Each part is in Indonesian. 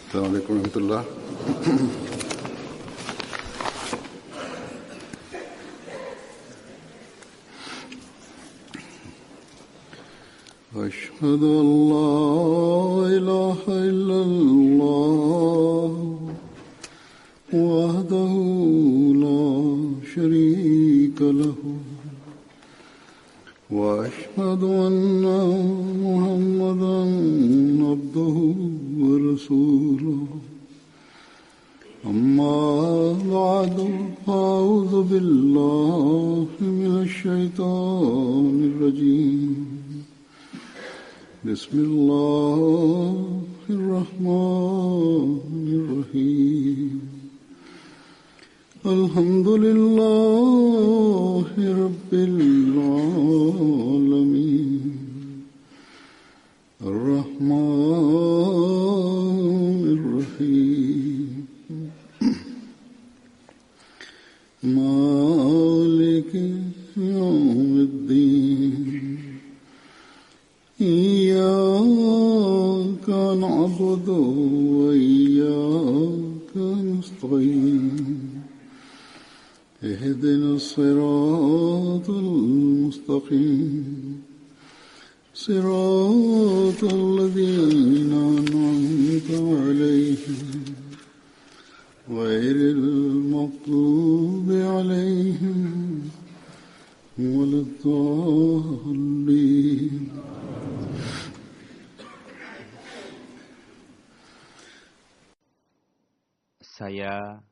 Assalamualaikum warahmatullahi أشهد أن لا إله إلا الله وحده لا شريك له وأشهد أن محمدا عبده ورسوله أما بعد فأعوذ بالله من الشيطان الرجيم بسم الله الرحمن الرحيم الحمد لله رب العالمين الرحمن الرحيم مالك يوم الدين إياك نعبد وإياك نستعين اهدنا الصراط المستقيم صراط الذين أنعمت عليهم غير المغضوب عليهم ولا الضالين. Saya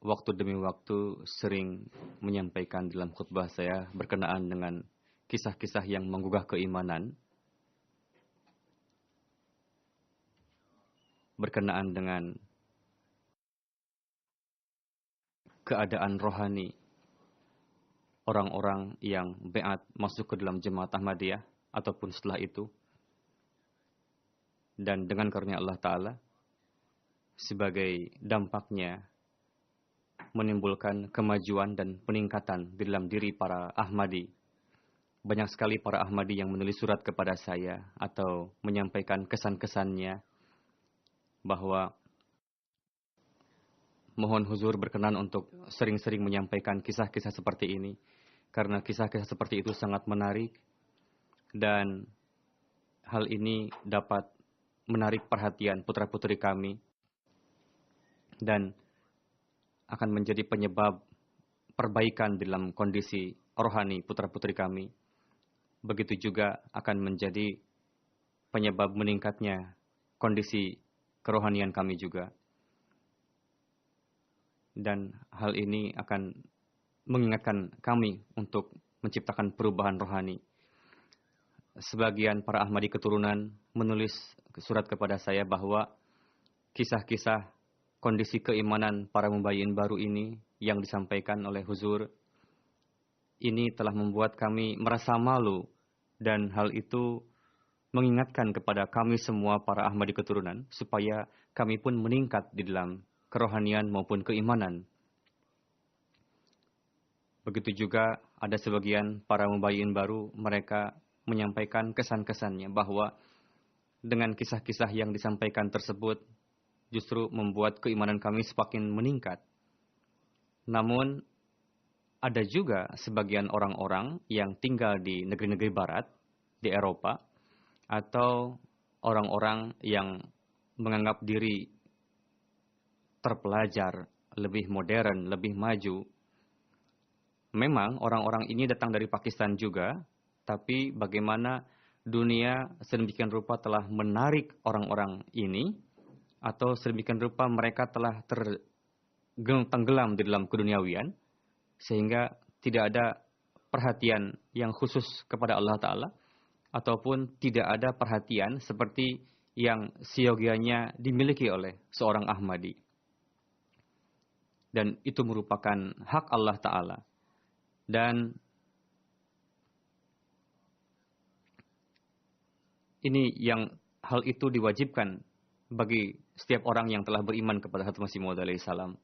waktu demi waktu sering menyampaikan dalam khutbah saya berkenaan dengan kisah-kisah yang menggugah keimanan, berkenaan dengan keadaan rohani orang-orang yang beat masuk ke dalam jemaat Ahmadiyah ataupun setelah itu, dan dengan karunia Allah Ta'ala sebagai dampaknya menimbulkan kemajuan dan peningkatan di dalam diri para Ahmadi. Banyak sekali para Ahmadi yang menulis surat kepada saya atau menyampaikan kesan-kesannya bahwa mohon huzur berkenan untuk sering-sering menyampaikan kisah-kisah seperti ini, karena kisah-kisah seperti itu sangat menarik dan hal ini dapat menarik perhatian putra-putri kami dan akan menjadi penyebab perbaikan dalam kondisi rohani putra-putri kami. Begitu juga akan menjadi penyebab meningkatnya kondisi kerohanian kami juga. Dan hal ini akan mengingatkan kami untuk menciptakan perubahan rohani. Sebagian para Ahmadi keturunan menulis surat kepada saya bahwa kisah-kisah kondisi keimanan para mubayyin baru ini yang disampaikan oleh Huzur ini telah membuat kami merasa malu, dan hal itu mengingatkan kepada kami semua para Ahmadi keturunan supaya kami pun meningkat di dalam kerohanian maupun keimanan. Begitu juga ada sebagian para mubayyin baru, mereka menyampaikan kesan-kesannya bahwa dengan kisah-kisah yang disampaikan tersebut justru membuat keimanan kami semakin meningkat. Namun, ada juga sebagian orang-orang yang tinggal di negeri-negeri barat, di Eropa, atau orang-orang yang menganggap diri terpelajar, lebih modern, lebih maju. Memang orang-orang ini datang dari Pakistan juga, tapi bagaimana dunia sedemikian rupa telah menarik orang-orang ini, atau sedemikian rupa mereka telah tenggelam di dalam keduniawian, sehingga tidak ada perhatian yang khusus kepada Allah Ta'ala, ataupun tidak ada perhatian seperti yang seyogianya dimiliki oleh seorang Ahmadi. Dan itu merupakan hak Allah Ta'ala. Dan ini yang hal itu diwajibkan bagi setiap orang yang telah beriman kepada Hadrat Masih Maud alaihi salam.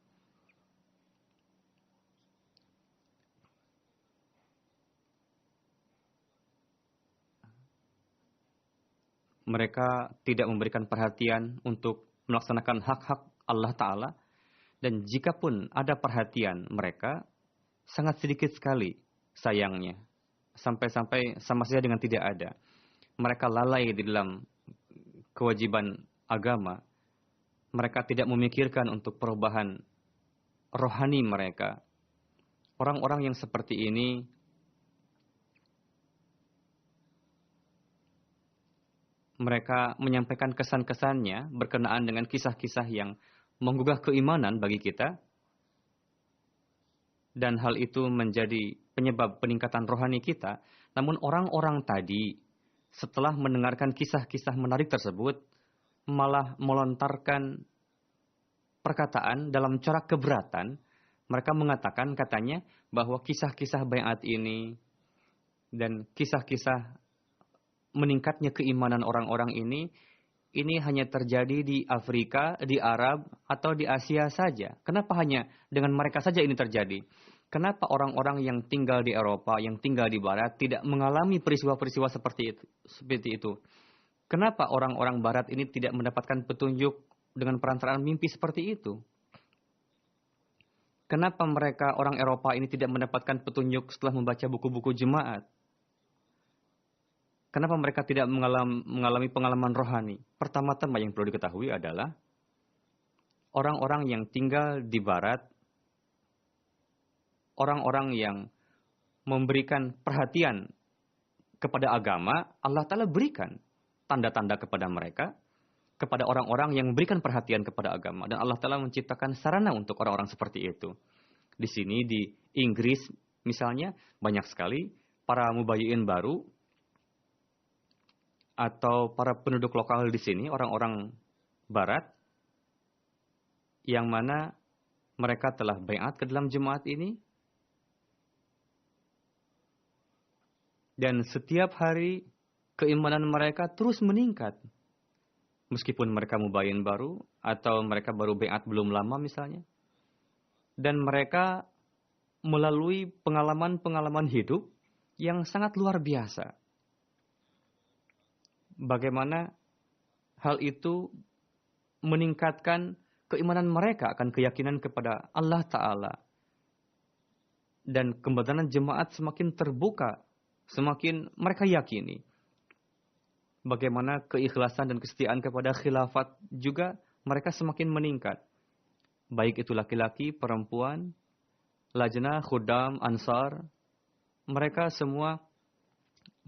mereka tidak memberikan perhatian untuk melaksanakan hak-hak Allah Ta'ala. Dan jikapun ada perhatian mereka, sangat sedikit sekali sayangnya. Sampai-sampai sama saja dengan tidak ada. Mereka lalai di dalam kewajiban agama. Mereka tidak memikirkan untuk perubahan rohani mereka. Orang-orang yang seperti ini mereka menyampaikan kesan-kesannya berkenaan dengan kisah-kisah yang menggugah keimanan bagi kita. Dan hal itu menjadi penyebab peningkatan rohani kita. Namun orang-orang tadi setelah mendengarkan kisah-kisah menarik tersebut malah melontarkan perkataan dalam cara keberatan. Mereka mengatakan katanya bahwa kisah-kisah baiat ini dan kisah-kisah meningkatnya keimanan orang-orang ini hanya terjadi di Afrika, di Arab, atau di Asia saja. Kenapa hanya dengan mereka saja ini terjadi? Kenapa orang-orang yang tinggal di Eropa, yang tinggal di Barat, tidak mengalami peristiwa-peristiwa seperti itu? Kenapa orang-orang Barat ini tidak mendapatkan petunjuk dengan perantaraan mimpi seperti itu? Kenapa mereka, orang Eropa ini tidak mendapatkan petunjuk setelah membaca buku-buku jemaat? Kenapa mereka tidak mengalami pengalaman rohani? Pertama-tama yang perlu diketahui adalah orang-orang yang tinggal di Barat, orang-orang yang memberikan perhatian kepada agama, Allah Ta'ala berikan tanda-tanda kepada mereka, kepada orang-orang yang memberikan perhatian kepada agama. Dan Allah Ta'ala menciptakan sarana untuk orang-orang seperti itu. Di sini, di Inggris misalnya, banyak sekali para mubayyi'in baru, atau para penduduk lokal di sini, orang-orang Barat, yang mana mereka telah baiat ke dalam jemaat ini. Dan setiap hari keimanan mereka terus meningkat. Meskipun mereka mubayyin baru, atau mereka baru baiat belum lama misalnya. Dan mereka melalui pengalaman-pengalaman hidup yang sangat luar biasa. Bagaimana hal itu meningkatkan keimanan mereka akan keyakinan kepada Allah Ta'ala. Dan kebenaran jemaat semakin terbuka, semakin mereka yakini. Bagaimana keikhlasan dan kesetiaan kepada khilafat juga mereka semakin meningkat. Baik itu laki-laki, perempuan, lajnah, khudam, ansar, mereka semua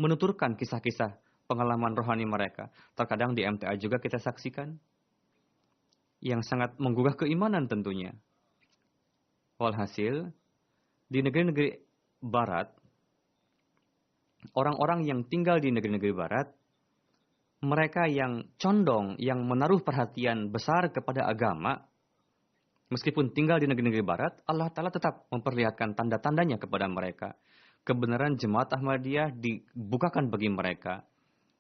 menuturkan kisah-kisah pengalaman rohani mereka. Terkadang di MTA juga kita saksikan. Yang sangat menggugah keimanan tentunya. Walhasil, di negeri-negeri Barat, orang-orang yang tinggal di negeri-negeri Barat, mereka yang condong, yang menaruh perhatian besar kepada agama, meskipun tinggal di negeri-negeri Barat, Allah Ta'ala tetap memperlihatkan tanda-tandanya kepada mereka. Kebenaran Jemaat Ahmadiyah dibukakan bagi mereka.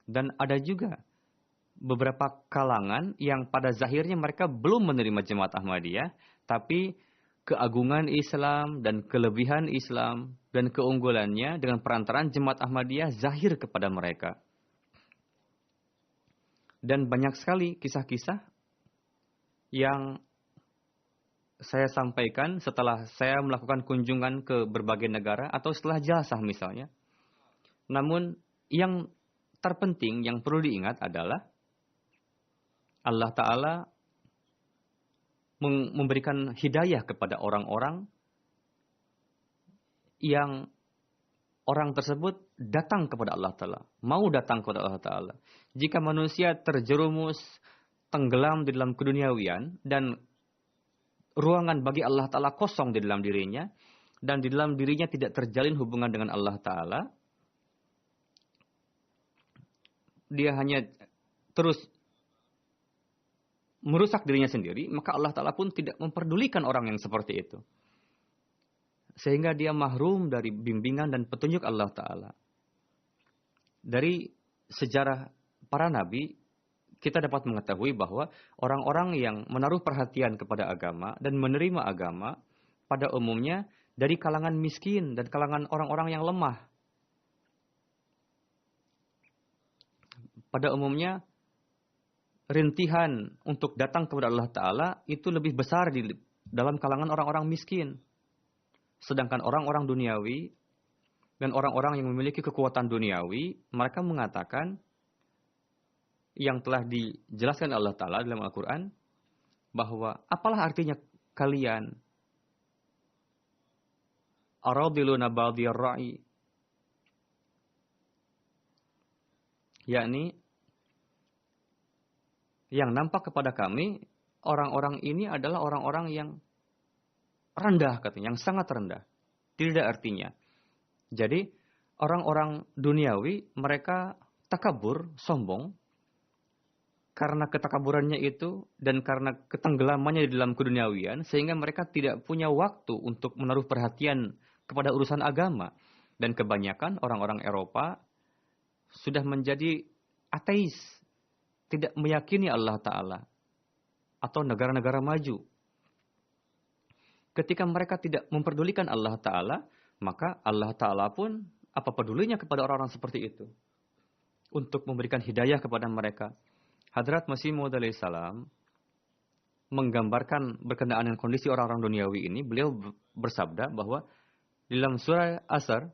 Dan ada juga beberapa kalangan yang pada zahirnya mereka belum menerima Jemaat Ahmadiyah, tapi keagungan Islam dan kelebihan Islam dan keunggulannya dengan perantaraan Jemaat Ahmadiyah zahir kepada mereka. Dan banyak sekali kisah-kisah yang saya sampaikan setelah saya melakukan kunjungan ke berbagai negara atau setelah jalsah misalnya. Namun yang terpenting yang perlu diingat adalah Allah Ta'ala memberikan hidayah kepada orang-orang yang orang tersebut datang kepada Allah Ta'ala. Mau datang kepada Allah Ta'ala. Jika manusia terjerumus, tenggelam di dalam keduniawian, dan ruangan bagi Allah Ta'ala kosong di dalam dirinya, dan di dalam dirinya tidak terjalin hubungan dengan Allah Ta'ala, dia hanya terus merusak dirinya sendiri, maka Allah Ta'ala pun tidak memperdulikan orang yang seperti itu. Sehingga dia mahrum dari bimbingan dan petunjuk Allah Ta'ala. Dari sejarah para nabi, kita dapat mengetahui bahwa orang-orang yang menaruh perhatian kepada agama dan menerima agama, pada umumnya dari kalangan miskin dan kalangan orang-orang yang lemah. Pada umumnya rintihan untuk datang kepada Allah Ta'ala itu lebih besar di dalam kalangan orang-orang miskin. Sedangkan orang-orang duniawi dan orang-orang yang memiliki kekuatan duniawi, mereka mengatakan yang telah dijelaskan Allah Ta'ala dalam Al-Quran, bahwa apalah artinya kalian aradiluna ba'diyar ra'i, yakni yang nampak kepada kami, orang-orang ini adalah orang-orang yang rendah katanya, yang sangat rendah. Tidak ada artinya. Jadi, orang-orang duniawi, mereka takabur, sombong, karena ketakaburannya itu, dan karena ketenggelamannya di dalam keduniawian, sehingga mereka tidak punya waktu untuk menaruh perhatian kepada urusan agama. Dan kebanyakan orang-orang Eropa sudah menjadi ateis, tidak meyakini Allah Ta'ala, atau negara-negara maju. Ketika mereka tidak memperdulikan Allah Ta'ala, maka Allah Ta'ala pun apa pedulinya kepada orang-orang seperti itu, untuk memberikan hidayah kepada mereka. Hadrat Masih Maud alaihissalam menggambarkan berkenaan dengan kondisi orang-orang duniawi ini. Beliau bersabda bahwa di dalam surah Asr,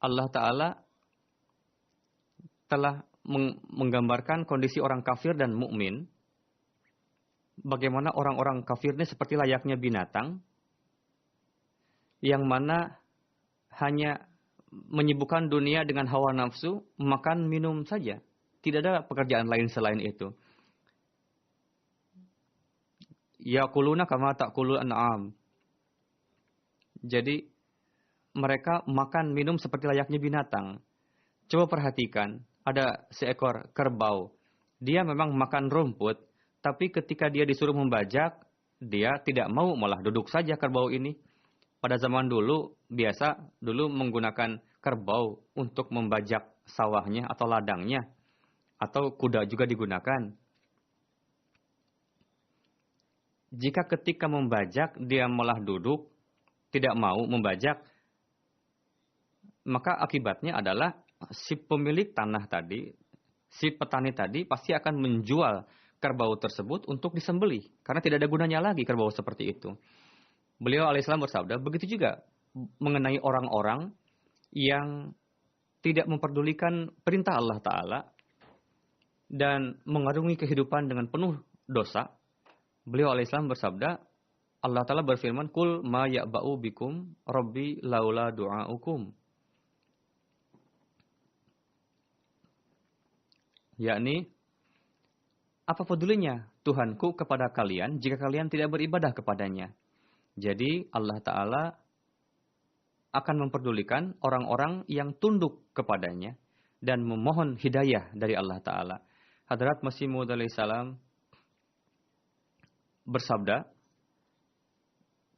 Allah Ta'ala telah menggambarkan kondisi orang kafir dan mukmin. Bagaimana orang-orang kafir ini seperti layaknya binatang, yang mana hanya menyibukkan dunia dengan hawa nafsu, makan, minum saja. Tidak ada pekerjaan lain selain itu. Yaquluna kama ta'kulul an'am. Jadi mereka makan, minum seperti layaknya binatang. Coba perhatikan, ada seekor kerbau. Dia memang makan rumput, tapi ketika dia disuruh membajak, dia tidak mau, malah duduk saja kerbau ini. Pada zaman dulu, dulu menggunakan kerbau untuk membajak sawahnya atau ladangnya. Atau kuda juga digunakan. Jika ketika membajak, dia malah duduk, tidak mau membajak, maka akibatnya adalah si pemilik tanah tadi, si petani tadi pasti akan menjual kerbau tersebut untuk disembelih. Karena tidak ada gunanya lagi kerbau seperti itu. Beliau alaihissalam bersabda, begitu juga mengenai orang-orang yang tidak memperdulikan perintah Allah Ta'ala dan mengarungi kehidupan dengan penuh dosa. Beliau alaihissalam bersabda, Allah Ta'ala berfirman, Kul ma ya'ba'u bikum rabbi laula du'aukum. Yakni, apa pedulinya Tuhanku kepada kalian jika kalian tidak beribadah kepadanya. Jadi Allah Ta'ala akan memperdulikan orang-orang yang tunduk kepadanya dan memohon hidayah dari Allah Ta'ala. Hadrat Masih Maud alaihissalam bersabda,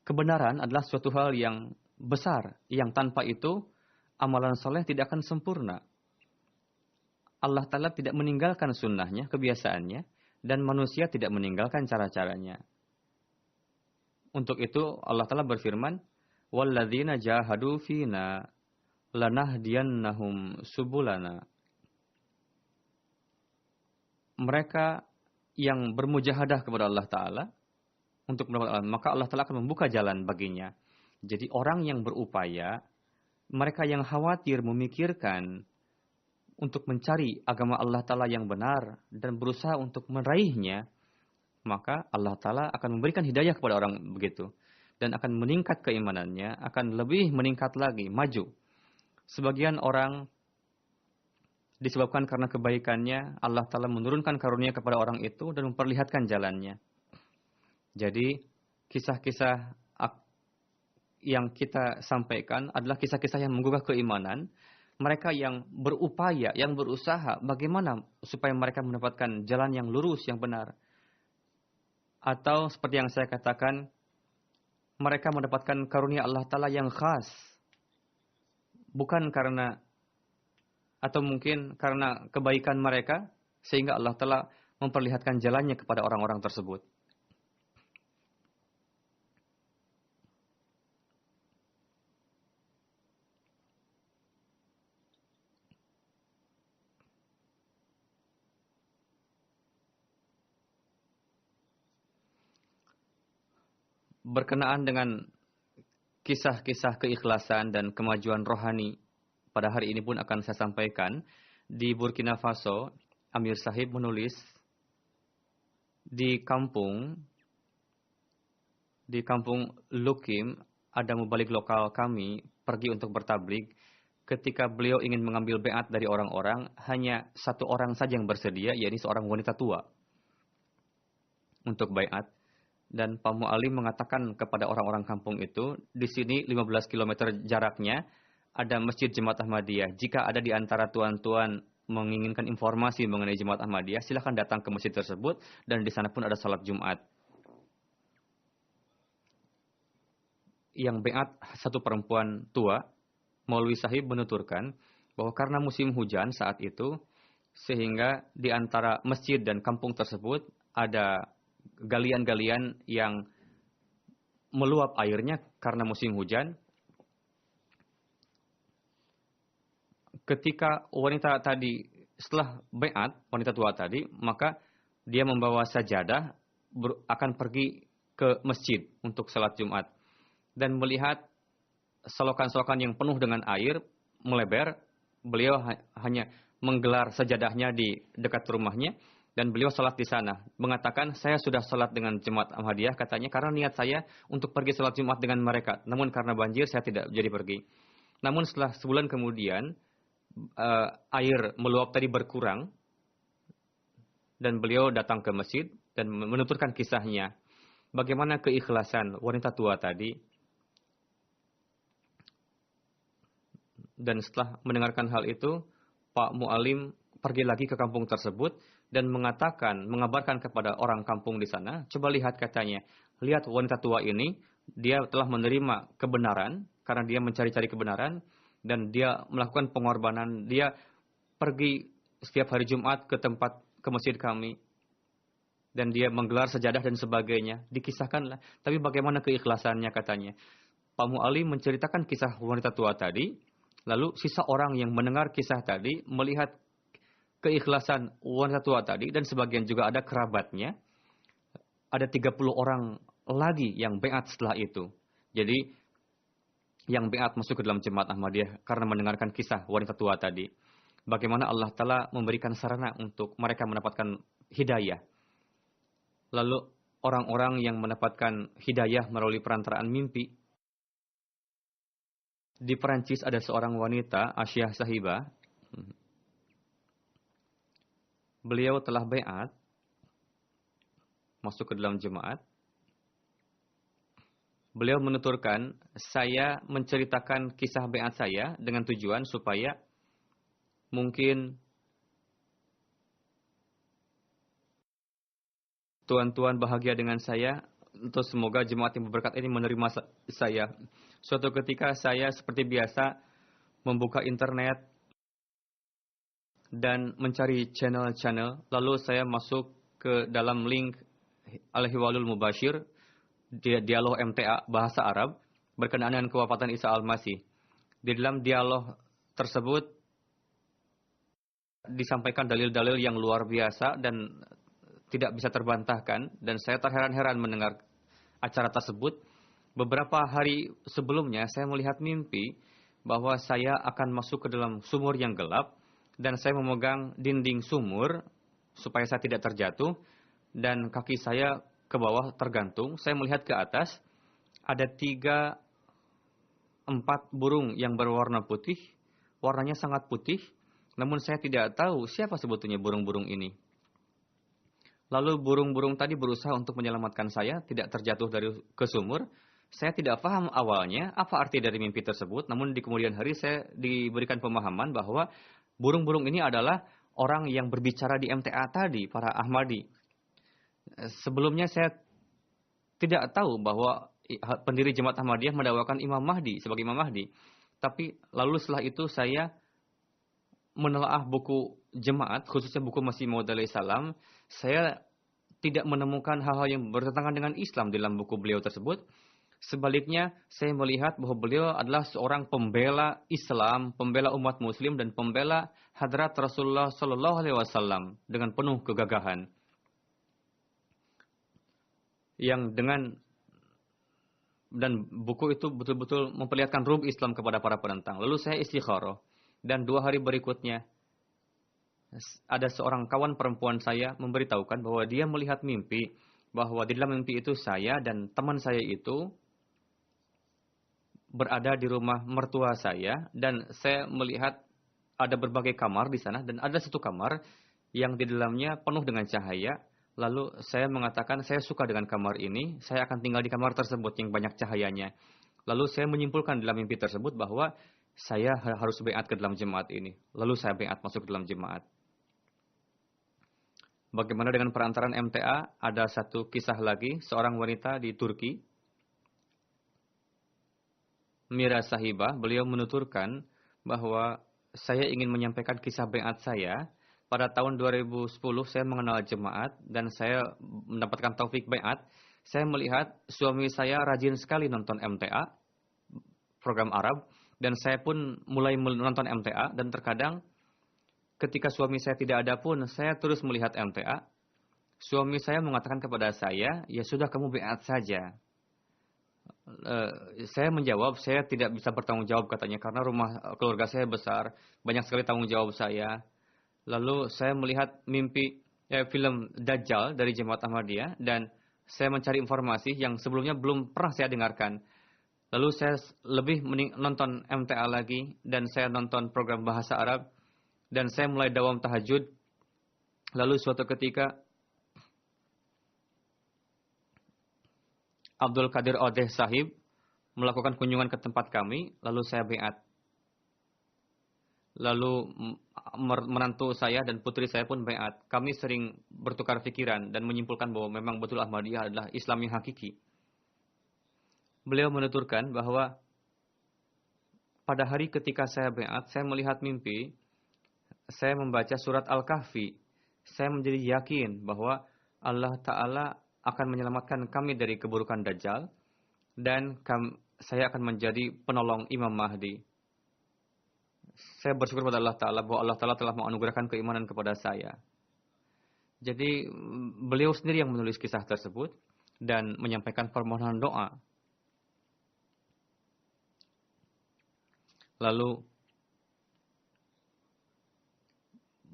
kebenaran adalah suatu hal yang besar, yang tanpa itu amalan soleh tidak akan sempurna. Allah Ta'ala tidak meninggalkan sunnahnya, kebiasaannya, dan manusia tidak meninggalkan cara-caranya. Untuk itu Allah Ta'ala berfirman, وَالَّذِينَ جَاهَدُوا فِينَا لَنَهْدِيَنَّهُمْ سُبُلَنَا. Mereka yang bermujahadah kepada Allah Ta'ala, untuk mendapatkan Allah, maka Allah Ta'ala akan membuka jalan baginya. Jadi orang yang berupaya, mereka yang khawatir memikirkan untuk mencari agama Allah Ta'ala yang benar dan berusaha untuk meraihnya, maka Allah Ta'ala akan memberikan hidayah kepada orang begitu. Dan akan meningkat keimanannya, akan lebih meningkat lagi, maju. Sebagian orang disebabkan karena kebaikannya, Allah Ta'ala menurunkan karunia kepada orang itu dan memperlihatkan jalannya. Jadi, kisah-kisah yang kita sampaikan adalah kisah-kisah yang menggugah keimanan. Mereka yang berupaya, yang berusaha, bagaimana supaya mereka mendapatkan jalan yang lurus, yang benar. Atau seperti yang saya katakan, mereka mendapatkan karunia Allah Ta'ala yang khas. Bukan karena, atau mungkin karena kebaikan mereka, sehingga Allah Ta'ala memperlihatkan jalannya kepada orang-orang tersebut. berkenaan dengan kisah-kisah keikhlasan dan kemajuan rohani pada hari ini pun akan saya sampaikan. Di Burkina Faso, Amir Sahib menulis, di kampung Lukim, ada mubalik lokal kami pergi untuk bertablik. Ketika beliau ingin mengambil beat dari orang-orang, hanya satu orang saja yang bersedia, yaitu seorang wanita tua untuk baiat. Dan Pak Mu'alim mengatakan kepada orang-orang kampung itu, di sini 15 km jaraknya ada Masjid Jemaat Ahmadiyah. Jika ada di antara tuan-tuan menginginkan informasi mengenai Jemaat Ahmadiyah, silakan datang ke masjid tersebut, dan di sana pun ada salat Jumat. Yang beat satu perempuan tua, Maulwi Sahib menuturkan bahwa karena musim hujan saat itu, sehingga di antara masjid dan kampung tersebut ada galian-galian yang meluap airnya karena musim hujan. Ketika wanita tadi, setelah beat, wanita tua tadi, maka dia membawa sajadah, akan pergi ke masjid untuk salat Jumat. Dan melihat selokan-selokan yang penuh dengan air melebar, beliau hanya menggelar sajadahnya di dekat rumahnya, dan beliau salat di sana. Mengatakan, saya sudah salat dengan Jemaat Ahmadiyah, katanya, karena niat saya untuk pergi salat Jumat dengan mereka. Namun karena banjir, saya tidak jadi pergi. Namun setelah sebulan kemudian, air meluap tadi berkurang, dan beliau datang ke masjid dan menuturkan kisahnya. Bagaimana keikhlasan wanita tua tadi. Dan setelah mendengarkan hal itu, Pak Mu'alim pergi lagi ke kampung tersebut dan mengabarkan kepada orang kampung di sana, coba lihat, katanya, lihat wanita tua ini, dia telah menerima kebenaran karena dia mencari-cari kebenaran dan dia melakukan pengorbanan. Dia pergi setiap hari Jumat ke masjid kami dan dia menggelar sajadah dan sebagainya. Dikisahkanlah. Tapi bagaimana keikhlasannya, katanya. Pak Mu'alim menceritakan kisah wanita tua tadi. Lalu sisa orang yang mendengar kisah tadi melihat keikhlasan wanita tua tadi, dan sebagian juga ada kerabatnya. Ada 30 orang lagi yang beat setelah itu. Jadi yang beat masuk ke dalam Jemaat Ahmadiyah karena mendengarkan kisah wanita tua tadi. Bagaimana Allah Ta'ala memberikan sarana untuk mereka mendapatkan hidayah. Lalu orang-orang yang mendapatkan hidayah melalui perantaraan mimpi. Di Perancis ada seorang wanita, Asyah Sahibah. Beliau telah beat, masuk ke dalam jemaat. Beliau menuturkan, saya menceritakan kisah beat saya dengan tujuan supaya mungkin tuan-tuan bahagia dengan saya. Untuk semoga jemaat yang berberkat ini menerima saya. Suatu ketika saya seperti biasa membuka internet dan mencari channel-channel. Lalu saya masuk ke dalam link Al-Hiwalul Mubashir, dialog MTA bahasa Arab berkenaan dengan kewafatan Isa Al-Masih. Di dalam dialog tersebut disampaikan dalil-dalil yang luar biasa dan tidak bisa terbantahkan, dan saya terheran-heran mendengar acara tersebut. Beberapa hari sebelumnya saya melihat mimpi bahwa saya akan masuk ke dalam sumur yang gelap dan saya memegang dinding sumur supaya saya tidak terjatuh, dan kaki saya ke bawah tergantung. Saya melihat ke atas, ada 3-4 burung yang berwarna putih, warnanya sangat putih, namun saya tidak tahu siapa sebetulnya burung-burung ini. Lalu burung-burung tadi berusaha untuk menyelamatkan saya, tidak terjatuh ke sumur. Saya tidak paham awalnya apa arti dari mimpi tersebut, namun di kemudian hari saya diberikan pemahaman bahwa burung-burung ini adalah orang yang berbicara di MTA tadi, para Ahmadi. Sebelumnya saya tidak tahu bahwa pendiri Jemaat Ahmadiyah mendakwakan Imam Mahdi sebagai Imam Mahdi. Tapi lalu setelah itu saya menelaah buku jemaat, khususnya buku Masih Maud alaihissalam, saya tidak menemukan hal-hal yang bertentangan dengan Islam dalam buku beliau tersebut. Sebaliknya, saya melihat bahwa beliau adalah seorang pembela Islam, pembela umat Muslim, dan pembela hadrat Rasulullah Sallallahu Alaihi Wasallam dengan penuh kegagahan. Yang dengan dan buku itu betul-betul memperlihatkan ruh Islam kepada para penentang. Lalu saya istikharah. Dan 2 hari berikutnya, ada seorang kawan perempuan saya memberitahukan bahwa dia melihat mimpi, bahwa di dalam mimpi itu saya dan teman saya itu berada di rumah mertua saya, dan saya melihat ada berbagai kamar di sana, dan ada satu kamar yang di dalamnya penuh dengan cahaya. Lalu saya mengatakan, saya suka dengan kamar ini, saya akan tinggal di kamar tersebut yang banyak cahayanya. Lalu saya menyimpulkan dalam mimpi tersebut bahwa saya harus baiat ke dalam jemaat ini. Lalu saya baiat masuk ke dalam jemaat. Bagaimana dengan perantaran MTA? Ada satu kisah lagi, seorang wanita di Turki, Mira Sahibah, beliau menuturkan bahwa saya ingin menyampaikan kisah baiat saya. Pada tahun 2010 saya mengenal jemaat dan saya mendapatkan taufik baiat. Saya melihat suami saya rajin sekali nonton MTA, program Arab, dan saya pun mulai menonton MTA, dan terkadang ketika suami saya tidak ada pun saya terus melihat MTA. Suami saya mengatakan kepada saya, ya sudah kamu baiat saja. Saya menjawab, saya tidak bisa bertanggung jawab katanya, karena rumah keluarga saya besar, banyak sekali tanggung jawab saya. Lalu saya melihat film Dajjal dari Jemaat Ahmadiyah, dan saya mencari informasi yang sebelumnya belum pernah saya dengarkan. Lalu saya lebih nonton MTA lagi, dan saya nonton program bahasa Arab, dan saya mulai dawam tahajud. Lalu suatu ketika Abdul Qadir Odeh Sahib melakukan kunjungan ke tempat kami, lalu saya baiat. Lalu menantu saya dan putri saya pun baiat. Kami sering bertukar pikiran dan menyimpulkan bahwa memang betul Ahmadiyah adalah Islam yang hakiki. Beliau menuturkan bahwa pada hari ketika saya baiat, saya melihat mimpi, saya membaca surat Al-Kahfi. Saya menjadi yakin bahwa Allah Ta'ala akan menyelamatkan kami dari keburukan Dajjal, dan saya akan menjadi penolong Imam Mahdi. Saya bersyukur kepada Allah Ta'ala bahwa Allah Ta'ala telah menganugerahkan keimanan kepada saya. Jadi beliau sendiri yang menulis kisah tersebut dan menyampaikan permohonan doa. Lalu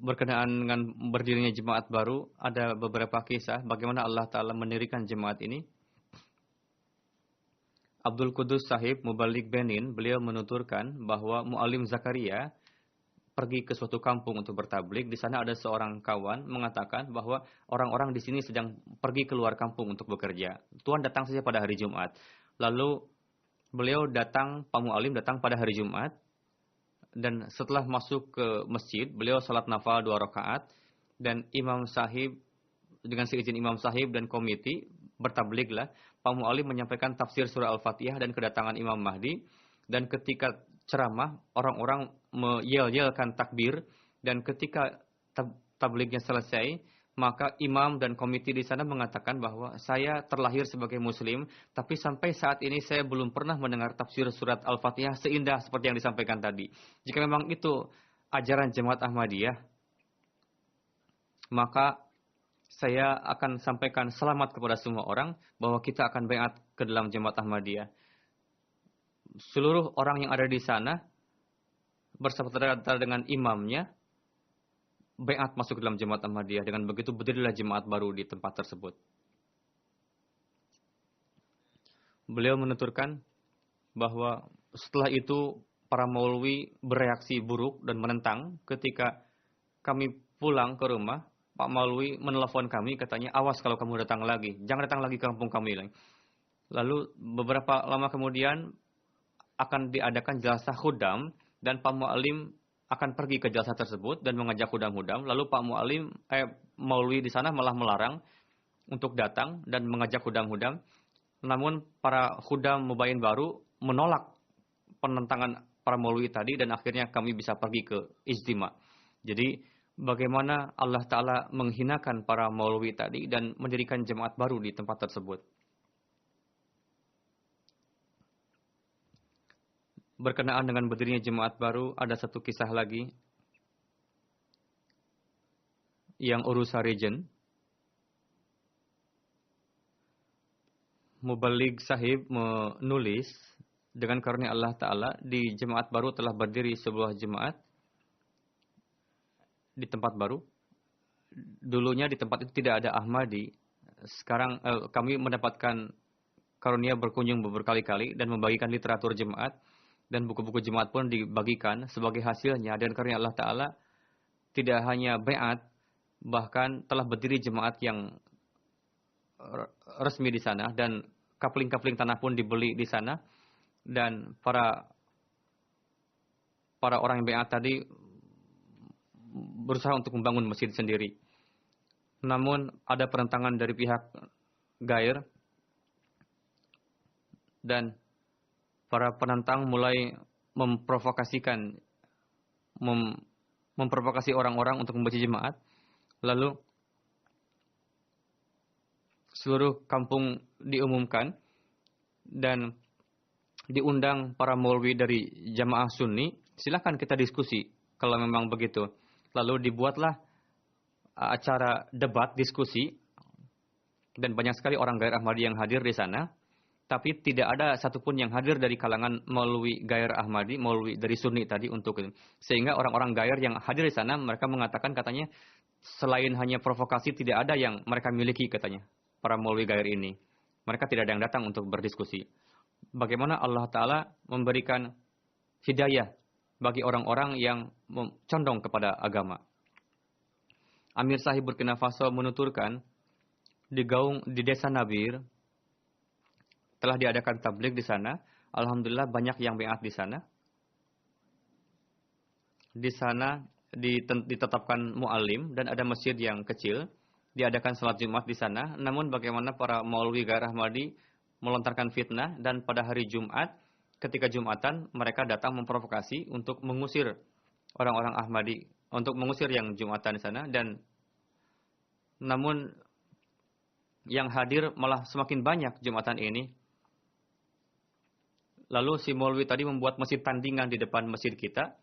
berkenaan dengan berdirinya jemaat baru, ada beberapa kisah bagaimana Allah Ta'ala mendirikan jemaat ini. Abdul Qudus Sahib Mubalik Benin, beliau menuturkan bahwa Mu'alim Zakaria pergi ke suatu kampung untuk bertablik. Di sana ada seorang kawan mengatakan bahwa orang-orang di sini sedang pergi keluar kampung untuk bekerja. Tuan datang saja pada hari Jumat. Lalu beliau datang, Pak Mu'alim datang pada hari Jumat, dan setelah masuk ke masjid, beliau salat nafal 2 rakaat, dan Imam Sahib, dengan seizin Imam Sahib dan komiti, bertabliglah. Pak Mu'alim menyampaikan tafsir surah Al-Fatihah dan kedatangan Imam Mahdi. Dan ketika ceramah, orang-orang meyel-yelkan takbir. Dan ketika tablignya selesai, maka imam dan komiti di sana mengatakan bahwa saya terlahir sebagai muslim, tapi sampai saat ini saya belum pernah mendengar tafsir surat Al-Fatihah seindah seperti yang disampaikan tadi. Jika memang itu ajaran Jemaat Ahmadiyah, maka saya akan sampaikan selamat kepada semua orang bahwa kita akan baiat ke dalam Jemaat Ahmadiyah. Seluruh orang yang ada di sana bersama dengan imamnya baiat masuk ke dalam Jemaat Ahmadiyah. Dengan begitu berdirilah jemaat baru di tempat tersebut. Beliau menuturkan bahwa setelah itu para maulwi bereaksi buruk dan menentang. Ketika kami pulang ke rumah, Pak Maulwi menelpon kami, katanya, awas kalau kamu datang lagi, jangan datang lagi ke kampung kami lagi. Lalu beberapa lama kemudian akan diadakan jalsah khudam, dan Pak Mu'alim akan pergi ke jalsah tersebut dan mengajak khudam-khudam. Lalu Pak Maulwi di sana malah melarang untuk datang dan mengajak khudam-khudam. Namun para khudam mubayin baru menolak penentangan para maulwi tadi, dan akhirnya kami bisa pergi ke ijtima. Jadi bagaimana Allah Ta'ala menghinakan para maulwi tadi dan mendirikan jemaat baru di tempat tersebut. Berkenaan dengan berdirinya jemaat baru, ada satu kisah lagi yang Urusa Region. Mubaligh sahib menulis, dengan karunia Allah Ta'ala, di jemaat baru telah berdiri sebuah jemaat di tempat baru. Dulunya di tempat itu tidak ada Ahmadi. Sekarang kami mendapatkan karunia berkunjung berkali-kali dan membagikan literatur jemaat, dan buku-buku jemaat pun dibagikan. Sebagai hasilnya, dan karunia Allah Ta'ala, tidak hanya bai'at, bahkan telah berdiri jemaat yang resmi di sana, dan kapling-kapling tanah pun dibeli di sana, dan para orang yang bai'at tadi berusaha untuk membangun masjid sendiri. Namun ada penentangan dari pihak Gair, dan para penentang mulai memprovokasi orang-orang untuk membenci jemaat. Lalu seluruh kampung diumumkan dan diundang para maulwi dari jamaah Sunni. Silakan kita diskusi kalau memang begitu. Lalu dibuatlah acara debat diskusi, dan banyak sekali orang Gair Ahmadi yang hadir di sana. Tapi tidak ada satupun yang hadir dari kalangan maulwi Gair Ahmadi, maulwi dari Sunni tadi untuk itu. Sehingga orang-orang Gair yang hadir di sana, mereka mengatakan katanya selain hanya provokasi, tidak ada yang mereka miliki katanya. Para maulwi Gair ini, mereka tidak ada yang datang untuk berdiskusi. Bagaimana Allah Ta'ala memberikan hidayah bagi orang-orang yang condong kepada agama. Amir Sahib Burkina Faso menuturkan, di desa Nabir telah diadakan tabligh di sana. Alhamdulillah banyak yang bai'at di sana. Di sana ditetapkan mu'alim dan ada masjid yang kecil. Diadakan salat Jumat di sana. Namun bagaimana para maulwi Gair Ahmadi melontarkan fitnah, dan pada hari Jumat, ketika Jumatan, mereka datang memprovokasi untuk mengusir orang-orang Ahmadi, untuk mengusir yang Jumatan di sana. Dan namun yang hadir malah semakin banyak Jumatan ini. Lalu si maulwi tadi membuat masjid tandingan di depan masjid kita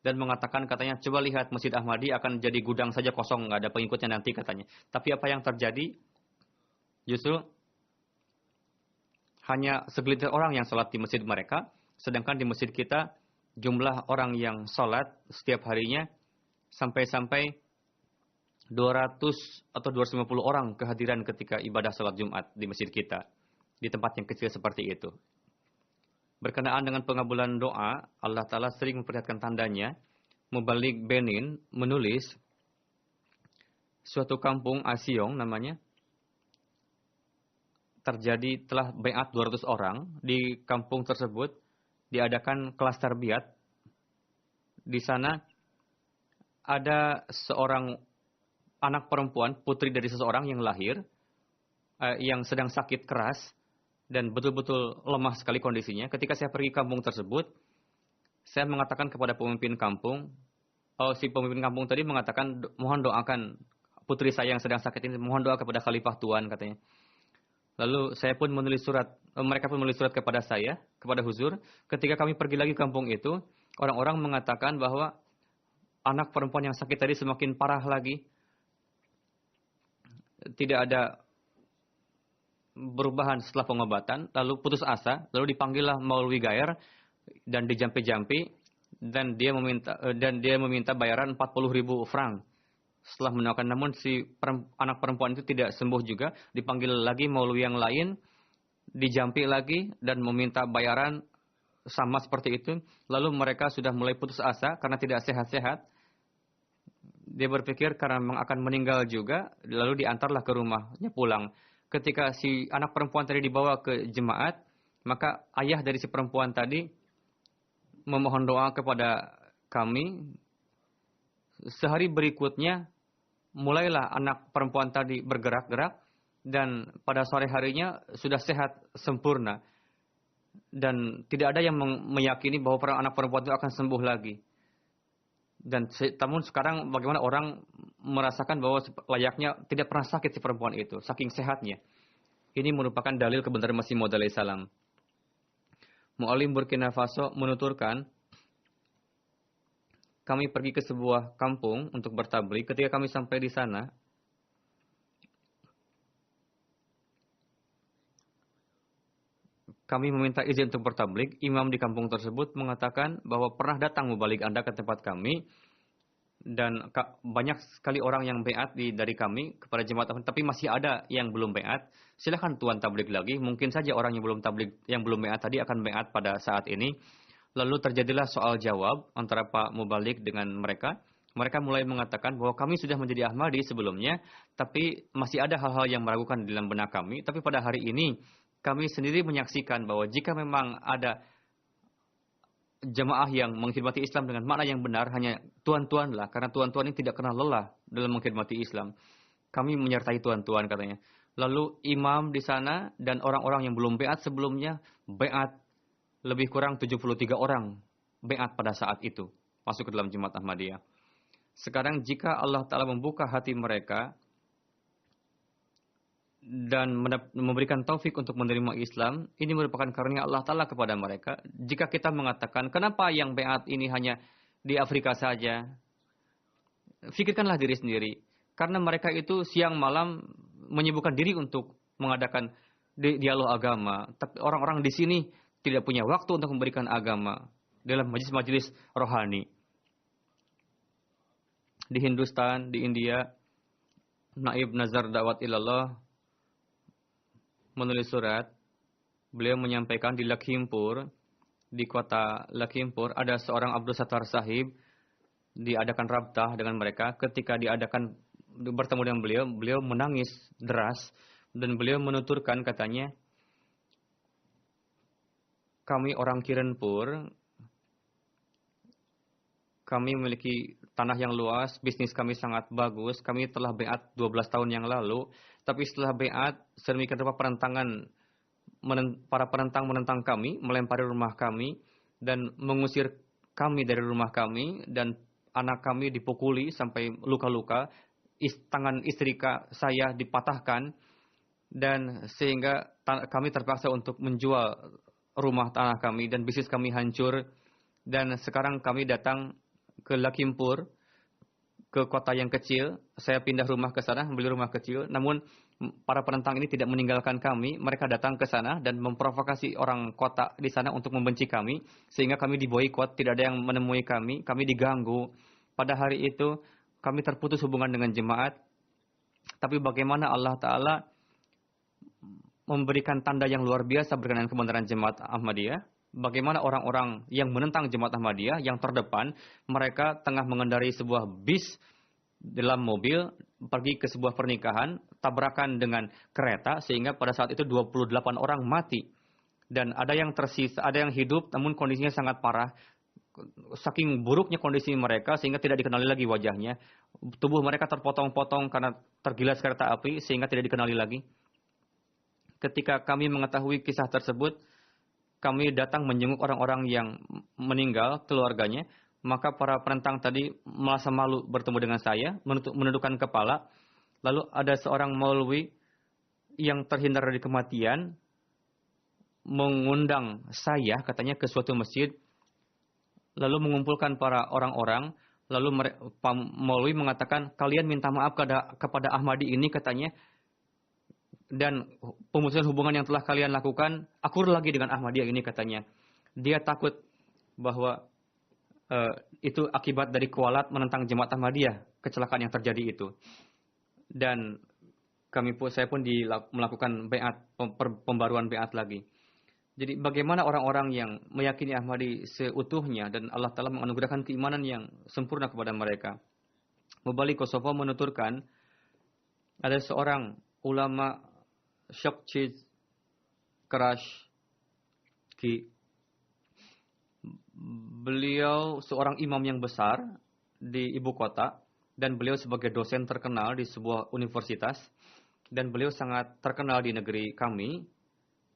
dan mengatakan katanya, coba lihat Masjid Ahmadi akan jadi gudang saja kosong, nggak ada pengikutnya nanti katanya. Tapi apa yang terjadi? Justru hanya segelintir orang yang sholat di masjid mereka, sedangkan di masjid kita jumlah orang yang sholat setiap harinya sampai 200 atau 250 orang kehadiran ketika ibadah sholat Jumat di masjid kita, di tempat yang kecil seperti itu. Berkenaan dengan pengabulan doa, Allah Ta'ala sering memperlihatkan tandanya. Mubaligh Benin menulis, suatu kampung Asiong namanya, telah bai'at 200 orang. Di kampung tersebut diadakan kelas tarbiyat. Di sana ada seorang anak perempuan, putri dari seseorang yang lahir, yang sedang sakit keras, dan betul-betul lemah sekali kondisinya. Ketika saya pergi kampung tersebut, saya mengatakan kepada pemimpin kampung, si pemimpin kampung tadi mengatakan, mohon doakan putri saya yang sedang sakit ini, mohon doa kepada Khalifah Tuan katanya. Lalu saya pun menulis surat, mereka pun menulis surat kepada saya, kepada Huzur. Ketika kami pergi lagi ke kampung itu, orang-orang mengatakan bahwa anak perempuan yang sakit tadi semakin parah lagi. Tidak ada perubahan setelah pengobatan, lalu putus asa, lalu dipanggillah Maulwi Gair dan dijampi-jampi, dan dia meminta bayaran 40.000 franc. Setelah mendoakan, namun si anak perempuan itu tidak sembuh juga, dipanggil lagi Maulwi yang lain, dijampi lagi dan meminta bayaran sama seperti itu. Lalu mereka sudah mulai putus asa karena tidak sehat-sehat. Dia berpikir karena akan meninggal juga, lalu diantarlah ke rumahnya pulang. Ketika si anak perempuan tadi dibawa ke jemaat, maka ayah dari si perempuan tadi memohon doa kepada kami. Sehari berikutnya, mulailah anak perempuan tadi bergerak-gerak, dan pada sore harinya sudah sehat sempurna. Dan tidak ada yang meyakini bahwa anak perempuan itu akan sembuh lagi. Dan namun sekarang bagaimana orang merasakan bahwa layaknya tidak pernah sakit si perempuan itu, saking sehatnya. Ini merupakan dalil kebenaran Masih Maud alaihi salam. Mu'alim Burkina Faso menuturkan, kami pergi ke sebuah kampung untuk bertabligh. Ketika kami sampai di sana, kami meminta izin untuk bertablik. Imam di kampung tersebut mengatakan bahwa pernah datang mubalik Anda ke tempat kami dan banyak sekali orang yang beat dari kami kepada jemaat, tapi masih ada yang belum beat. Silakan tuan tablik lagi. Mungkin saja orang yang belum tablik, yang belum beat tadi akan beat pada saat ini. Lalu terjadilah soal jawab antara Pak Mubalik dengan mereka. Mereka mulai mengatakan bahwa kami sudah menjadi Ahmadi sebelumnya, tapi masih ada hal-hal yang meragukan di dalam benak kami. Tapi pada hari ini kami sendiri menyaksikan bahwa jika memang ada jemaah yang mengkhidmati Islam dengan makna yang benar, hanya tuan-tuanlah, karena tuan-tuan ini tidak kenal lelah dalam mengkhidmati Islam. Kami menyertai tuan-tuan katanya. Lalu imam di sana dan orang-orang yang belum beat sebelumnya, beat lebih kurang 73 orang beat pada saat itu, masuk ke dalam jemaat Ahmadiyah. Sekarang jika Allah Ta'ala membuka hati mereka dan memberikan taufik untuk menerima Islam, ini merupakan karunia Allah Ta'ala kepada mereka. Jika kita mengatakan, kenapa yang beat ini hanya di Afrika saja? Fikirkanlah diri sendiri. Karena mereka itu siang malam menyibukkan diri untuk mengadakan dialog agama. Tapi orang-orang di sini tidak punya waktu untuk memberikan agama dalam majelis-majelis rohani. Di Hindustan, di India, Naib Nazar Da'wat Ilallah menulis surat. Beliau menyampaikan di Lakhimpur, di kota Lakhimpur, ada seorang Abdul Sattar Sahib, diadakan rabtah dengan mereka. Ketika diadakan bertemu dengan beliau, beliau menangis deras dan beliau menuturkan, katanya, kami orang Kiranpur, kami memiliki tanah yang luas, bisnis kami sangat bagus, kami telah beat 12 tahun yang lalu, tapi setelah beat, sedemikian rupa para penentang menentang kami, melempari rumah kami, dan mengusir kami dari rumah kami, dan anak kami dipukuli sampai luka-luka, tangan istri saya dipatahkan, dan sehingga kami terpaksa untuk menjual rumah tanah kami, dan bisnis kami hancur, dan sekarang kami datang ke Lakhimpur, ke kota yang kecil. Saya pindah rumah ke sana, beli rumah kecil. Namun para penentang ini tidak meninggalkan kami. Mereka datang ke sana dan memprovokasi orang kota di sana untuk membenci kami, sehingga kami diboikot, tidak ada yang menemui kami. Kami diganggu. Pada hari itu kami terputus hubungan dengan jemaat. Tapi bagaimana Allah Ta'ala memberikan tanda yang luar biasa berkenaan kebenaran jemaat Ahmadiyah. Bagaimana orang-orang yang menentang jemaat Ahmadiyah yang terdepan, mereka tengah mengendarai sebuah bis dalam mobil, pergi ke sebuah pernikahan, tabrakan dengan kereta, sehingga pada saat itu 28 orang mati. Dan ada yang tersisa, ada yang hidup, namun kondisinya sangat parah. Saking buruknya kondisi mereka, sehingga tidak dikenali lagi wajahnya. Tubuh mereka terpotong-potong karena tergilas kereta api, sehingga tidak dikenali lagi. Ketika kami mengetahui kisah tersebut, kami datang menjenguk orang-orang yang meninggal, keluarganya. Maka para penentang tadi merasa malu bertemu dengan saya, menundukkan kepala. Lalu ada seorang maulwi yang terhindar dari kematian, mengundang saya, katanya, ke suatu masjid. Lalu mengumpulkan para orang-orang. Lalu Pak maulwi mengatakan, kalian minta maaf kepada Ahmadi ini, katanya. Dan pemutusan hubungan yang telah kalian lakukan, akur lagi dengan Ahmadiyah ini, katanya. Dia takut bahwa itu akibat dari kualat menentang jemaat Ahmadiyah, kecelakaan yang terjadi itu. Dan saya pun melakukan beat, pembaruan beat lagi. Jadi bagaimana orang-orang yang meyakini Ahmadi seutuhnya dan Allah Ta'ala menganugerahkan keimanan yang sempurna kepada mereka. Mubalik Kosovo menuturkan, ada seorang ulama Shokchiz Crash Ki. Beliau seorang imam yang besar di ibu kota dan beliau sebagai dosen terkenal di sebuah universitas dan beliau sangat terkenal di negeri kami.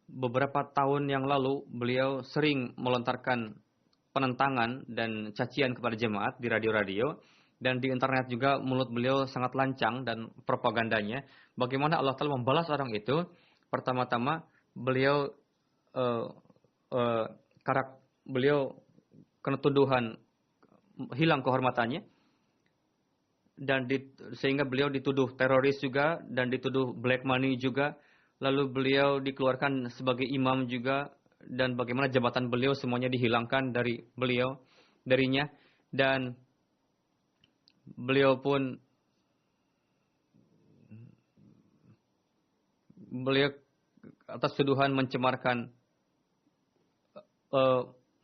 Beberapa tahun yang lalu beliau sering melontarkan penentangan dan cacian kepada jemaat di radio-radio. Dan di internet juga mulut beliau sangat lancang dan propagandanya. Bagaimana Allah Ta'ala membalas orang itu? Pertama-tama beliau beliau kena tuduhan hilang kehormatannya. Dan sehingga beliau dituduh teroris juga dan dituduh black money juga. Lalu beliau dikeluarkan sebagai imam juga dan bagaimana jabatan beliau semuanya dihilangkan darinya, dan beliau atas tuduhan mencemarkan,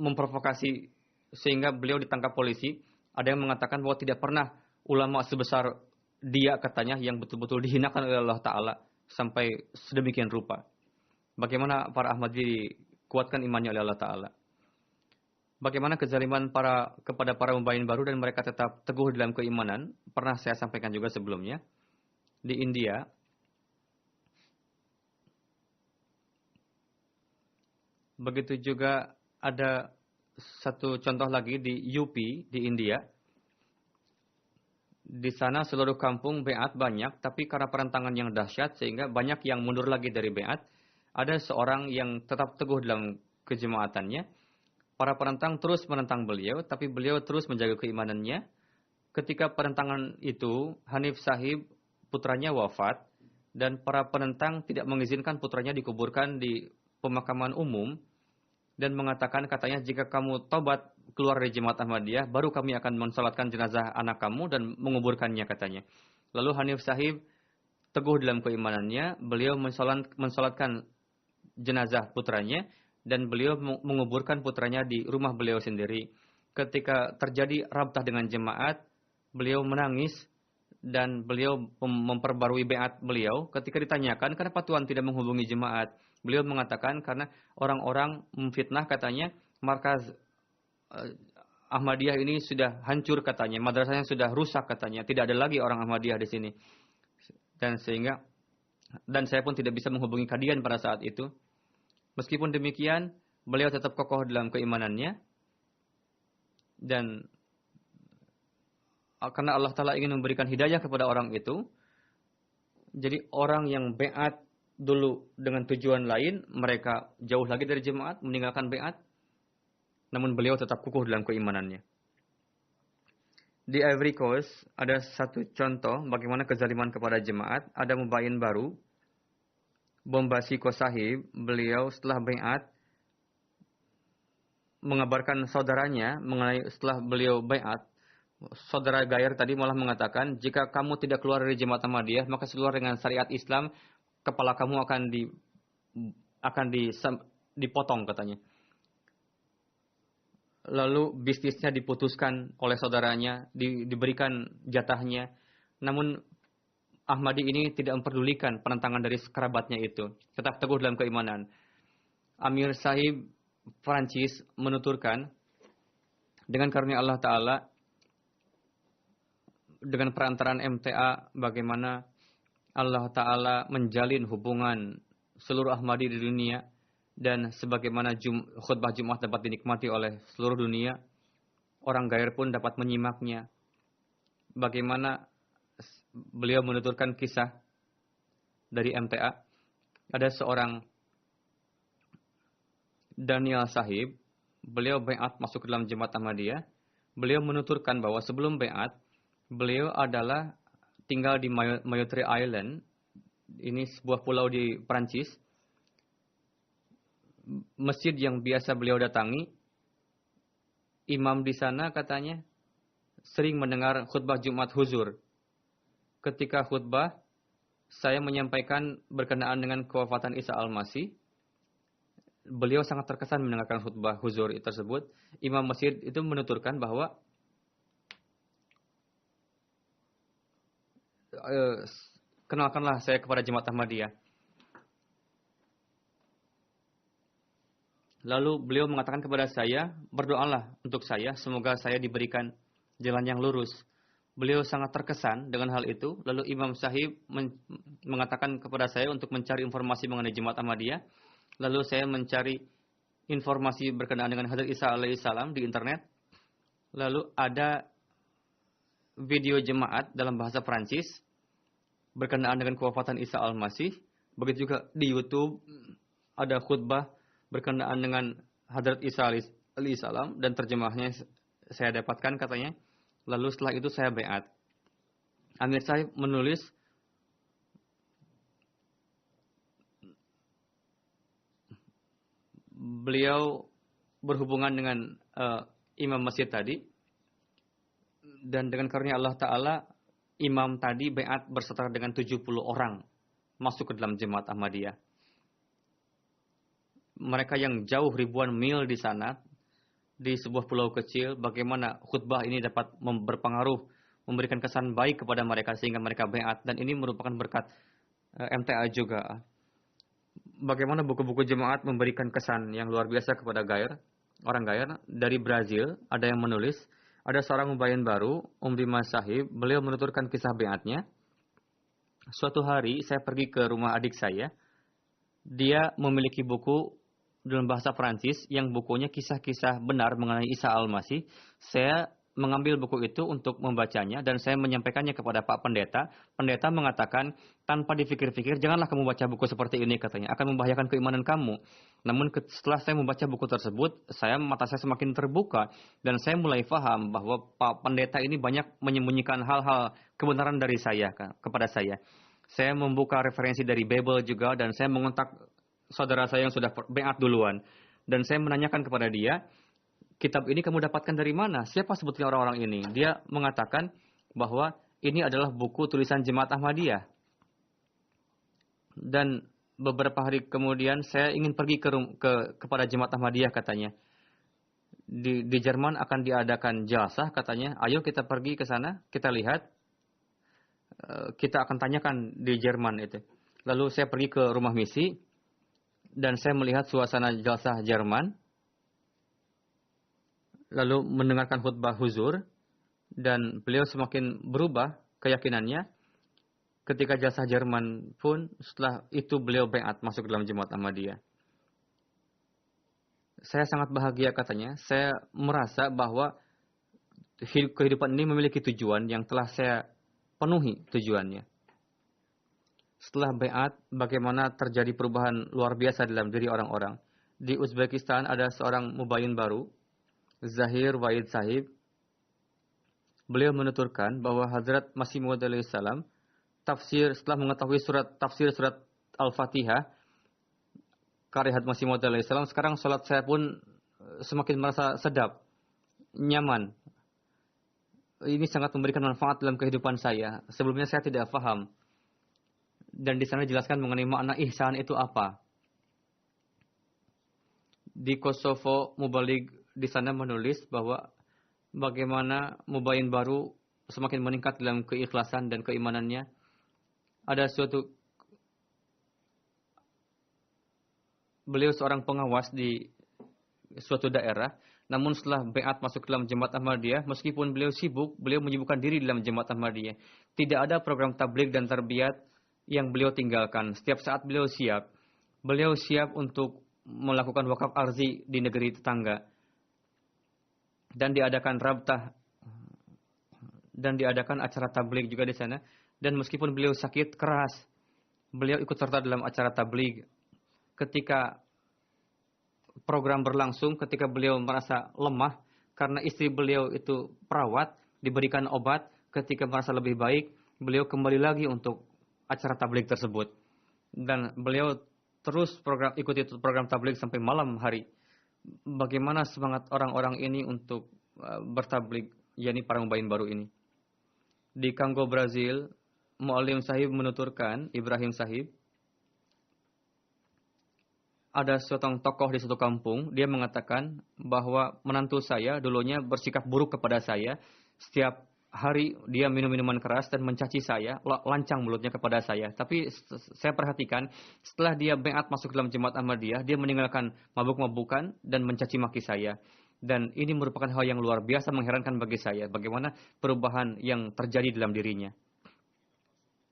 memprovokasi sehingga beliau ditangkap polisi. Ada yang mengatakan bahwa tidak pernah ulama sebesar dia, katanya, yang betul-betul dihinakan oleh Allah Ta'ala sampai sedemikian rupa. Bagaimana para Ahmadi dikuatkan imannya oleh Allah Ta'ala. Bagaimana kezaliman kepada para mubayin baru dan mereka tetap teguh dalam keimanan. Pernah saya sampaikan juga sebelumnya. Di India, begitu juga ada satu contoh lagi di UP di India. Di sana seluruh kampung beat banyak, tapi karena perentangan yang dahsyat sehingga banyak yang mundur lagi dari beat. Ada seorang yang tetap teguh dalam kejemaatannya. Para penentang terus menentang beliau, tapi beliau terus menjaga keimanannya. Ketika perentangan itu, Hanif Sahib putranya wafat, dan para penentang tidak mengizinkan putranya dikuburkan di pemakaman umum, dan mengatakan, katanya, jika kamu tobat keluar dari jemaat Ahmadiyah, baru kami akan mensalatkan jenazah anak kamu dan menguburkannya, katanya. Lalu Hanif Sahib teguh dalam keimanannya, beliau mensalatkan jenazah putranya, dan beliau menguburkan putranya di rumah beliau sendiri. Ketika terjadi rabtah dengan jemaat, beliau menangis, dan beliau memperbarui beat beliau. Ketika ditanyakan, kenapa Tuhan tidak menghubungi jemaat? Beliau mengatakan, karena orang-orang memfitnah, katanya, markaz Ahmadiyah ini sudah hancur, katanya. Madrasahnya sudah rusak, katanya. Tidak ada lagi orang Ahmadiyah di sini. Dan saya pun tidak bisa menghubungi kalian pada saat itu. Meskipun demikian, beliau tetap kokoh dalam keimanannya. Dan karena Allah Ta'ala ingin memberikan hidayah kepada orang itu, jadi orang yang beat dulu dengan tujuan lain, mereka jauh lagi dari jemaat, meninggalkan beat, namun beliau tetap kukuh dalam keimanannya. Di Ivory Coast ada satu contoh bagaimana kezaliman kepada jemaat. Ada mubayin baru, Bombasiko Sahib, beliau setelah beat mengabarkan saudaranya mengenai setelah beliau beat. Saudara Gayer tadi malah mengatakan, jika kamu tidak keluar dari jemaat Ahmadiyah, maka keluar dengan syariat Islam, kepala kamu akan dipotong, katanya. Lalu bisnisnya diputuskan oleh saudaranya, diberikan jatahnya. Namun Ahmadi ini tidak memperdulikan penentangan dari kerabatnya itu. Tetap teguh dalam keimanan. Amir Sahib Prancis menuturkan, dengan karunia Allah Ta'ala, dengan perantaraan MTA, bagaimana Allah Ta'ala menjalin hubungan seluruh Ahmadi di dunia, dan sebagaimana khutbah Jumat dapat dinikmati oleh seluruh dunia, orang Gair pun dapat menyimaknya. Bagaimana beliau menuturkan kisah dari MTA. Ada seorang Daniel Sahib, beliau beat masuk ke dalam jemaat Ahmadiyah. Beliau menuturkan bahwa sebelum beat, beliau adalah tinggal di Mayotte Island. Ini sebuah pulau di Perancis. Masjid yang biasa beliau datangi, imam di sana, katanya, sering mendengar khutbah Jumat huzur. Ketika khutbah, saya menyampaikan berkenaan dengan kewafatan Isa Al-Masih. Beliau sangat terkesan mendengarkan khutbah huzur tersebut. Imam masjid itu menuturkan bahwa kenalkanlah saya kepada jemaat Ahmadiyah. Lalu beliau mengatakan kepada saya, berdoalah untuk saya, semoga saya diberikan jalan yang lurus. Beliau sangat terkesan dengan hal itu. Lalu Imam Sahib mengatakan kepada saya untuk mencari informasi mengenai jemaat Ahmadiyah. Lalu saya mencari informasi berkenaan dengan Hadrat Isa alaihissalam di internet. Lalu ada video jemaat dalam bahasa Prancis berkenaan dengan kewafatan Isa Al-Masih. Begitu juga di YouTube ada khutbah berkenaan dengan Hadrat Isa alaihissalam dan terjemahnya saya dapatkan, katanya. Lalu setelah itu saya beat. Amir Sahib menulis, beliau berhubungan dengan imam masjid tadi, dan dengan karunia Allah Ta'ala, imam tadi bai'at berserta dengan 70 orang masuk ke dalam jemaat Ahmadiyah. Mereka yang jauh ribuan mil di sana, di sebuah pulau kecil, bagaimana khutbah ini dapat berpengaruh, memberikan kesan baik kepada mereka sehingga mereka bai'at, dan ini merupakan berkat MTA juga. Bagaimana buku-buku jemaat memberikan kesan yang luar biasa kepada orang Gair. Dari Brazil ada yang menulis, ada seorang mubayyin baru, Mas Sahib, beliau menuturkan kisah bai'atnya. Suatu hari saya pergi ke rumah adik saya, dia memiliki buku dalam bahasa Prancis yang bukunya kisah-kisah benar mengenai Isa Al-Masih. Saya mengambil buku itu untuk membacanya dan saya menyampaikannya kepada Pak Pendeta. Pendeta mengatakan, tanpa dipikir-pikir, janganlah kamu baca buku seperti ini, katanya, akan membahayakan keimanan kamu. Namun setelah saya membaca buku tersebut, mata saya semakin terbuka dan saya mulai paham bahwa Pak Pendeta ini banyak menyembunyikan hal-hal kebenaran dari saya kepada saya. Saya membuka referensi dari Bible juga dan saya mengontak saudara saya yang sudah bai'at duluan. Dan saya menanyakan kepada dia, kitab ini kamu dapatkan dari mana? Siapa sebetulnya orang-orang ini? Dia mengatakan bahwa ini adalah buku tulisan Jemaat Ahmadiyah. Dan beberapa hari kemudian saya ingin pergi kepada Jemaat Ahmadiyah, katanya. Di Jerman akan diadakan jalsah, katanya. Ayo kita pergi ke sana, kita lihat. Kita akan tanyakan di Jerman itu. Lalu saya pergi ke rumah misi dan saya melihat suasana jalsah Jerman. Lalu mendengarkan khutbah huzur dan beliau semakin berubah keyakinannya. Ketika jalsah Jerman pun setelah itu beliau bai'at masuk dalam Jemaat Ahmadiyah. Saya sangat bahagia, katanya. Saya merasa bahwa kehidupan ini memiliki tujuan yang telah saya penuhi tujuannya. Setelah bai'at, bagaimana terjadi perubahan luar biasa dalam diri orang-orang. Di Uzbekistan ada seorang mubayyin baru, Zahir Wahid Sahib. Beliau menuturkan bahwa Hazrat Masih Maud alaihissalam setelah mengetahui tafsir surat Al-Fatihah karya Hazrat Masih Maud alaihissalam, sekarang salat saya pun semakin merasa sedap, nyaman. Ini sangat memberikan manfaat dalam kehidupan saya. Sebelumnya saya tidak paham. Dan di sana dijelaskan mengenai makna ihsan itu apa. Di Kosovo, Mubalig di sana menulis bahwa bagaimana mubayyin baru semakin meningkat dalam keikhlasan dan keimanannya. Ada beliau seorang pengawas di suatu daerah. Namun setelah bai'at masuk dalam Jemaat Ahmadiyah, meskipun beliau sibuk, beliau menyibukkan diri dalam Jemaat Ahmadiyah. Tidak ada program tabligh dan tarbiyat yang beliau tinggalkan. Setiap saat beliau siap. Beliau siap untuk melakukan wakaf arzi di negeri tetangga. Dan diadakan rabtah. Dan diadakan acara tabligh juga di sana. Dan meskipun beliau sakit keras, beliau ikut serta dalam acara tabligh. Ketika program berlangsung, ketika beliau merasa lemah, karena istri beliau itu perawat, diberikan obat, ketika merasa lebih baik, beliau kembali lagi untuk acara tabligh tersebut. Dan beliau terus ikuti program tabligh sampai malam hari. Bagaimana semangat orang-orang ini untuk bertabligh, yakni para mubayyin baru ini. Di Kongo, Brazil, Mu'allim Sahib menuturkan, Ibrahim Sahib, ada seorang tokoh di suatu kampung, dia mengatakan bahwa menantu saya dulunya bersikap buruk kepada saya. Setiap hari dia minum minuman keras dan mencaci saya, lancang mulutnya kepada saya. Tapi saya perhatikan, setelah dia bai'at masuk dalam Jemaat Ahmadiyah, dia meninggalkan mabuk-mabukan dan mencaci maki saya. Dan ini merupakan hal yang luar biasa mengherankan bagi saya, bagaimana perubahan yang terjadi dalam dirinya.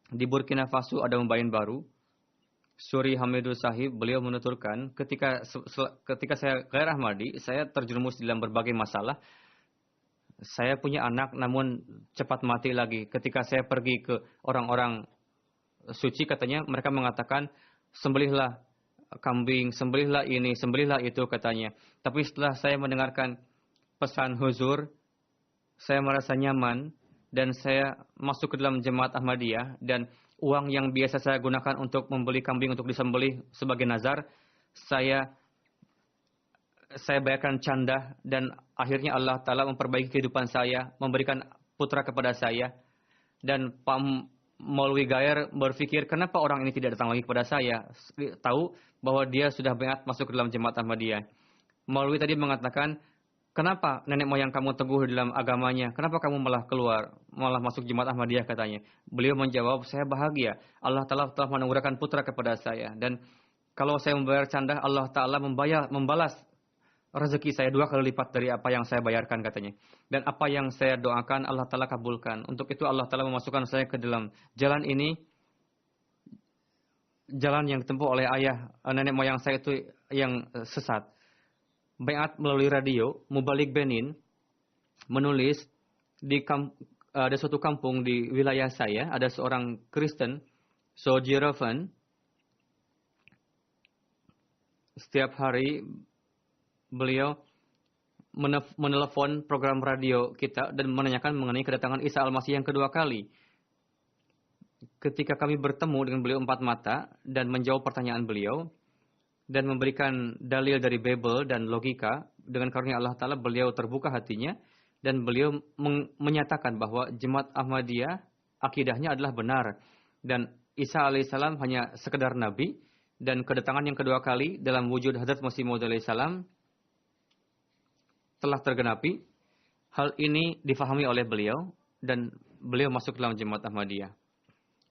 Di Burkina Faso ada mubayyin baru, Suri Hamidul Sahib. Beliau menuturkan, ketika saya Ghair Ahmadi, saya terjerumus dalam berbagai masalah. Saya punya anak namun cepat mati lagi. Ketika saya pergi ke orang-orang suci, katanya mereka mengatakan, sembelihlah kambing, sembelihlah ini, sembelihlah itu, katanya. Tapi setelah saya mendengarkan pesan huzur, saya merasa nyaman dan saya masuk ke dalam Jemaat Ahmadiyah, dan uang yang biasa saya gunakan untuk membeli kambing untuk disembelih sebagai nazar, saya saya bayarkan canda dan akhirnya Allah Ta'ala memperbaiki kehidupan saya, memberikan putra kepada saya. Dan Pak Maulwi Gayer berpikir, kenapa orang ini tidak datang lagi kepada saya? Tahu bahwa dia sudah baiat masuk ke dalam jemaat Ahmadiyah. Maulwi tadi mengatakan, kenapa nenek moyang kamu teguh dalam agamanya? Kenapa kamu malah keluar, malah masuk jemaat Ahmadiyah katanya? Beliau menjawab, saya bahagia. Allah Ta'ala telah menganugerahkan putra kepada saya. Dan kalau saya membayar canda, Allah Ta'ala membalas rezeki saya 2 kali lipat dari apa yang saya bayarkan katanya. Dan apa yang saya doakan Allah Ta'ala kabulkan. Untuk itu Allah Ta'ala memasukkan saya ke dalam jalan ini. Jalan yang ditempuh oleh ayah nenek moyang saya itu yang sesat. Baiat melalui radio, Mubalik Benin menulis ada suatu kampung di wilayah saya, ada seorang Kristen, Sojirovan. Setiap hari beliau menelepon program radio kita dan menanyakan mengenai kedatangan Isa Al-Masih yang kedua kali. Ketika kami bertemu dengan beliau 4 mata dan menjawab pertanyaan beliau dan memberikan dalil dari Bible dan logika, dengan karunia Allah Ta'ala beliau terbuka hatinya dan beliau menyatakan bahwa jemaat Ahmadiyah akidahnya adalah benar dan Isa alaihissalam hanya sekedar nabi dan kedatangan yang kedua kali dalam wujud Hadrat Masih Maud alaihissalam telah tergenapi. Hal ini difahami oleh beliau dan beliau masuk dalam jemaat Ahmadiyah.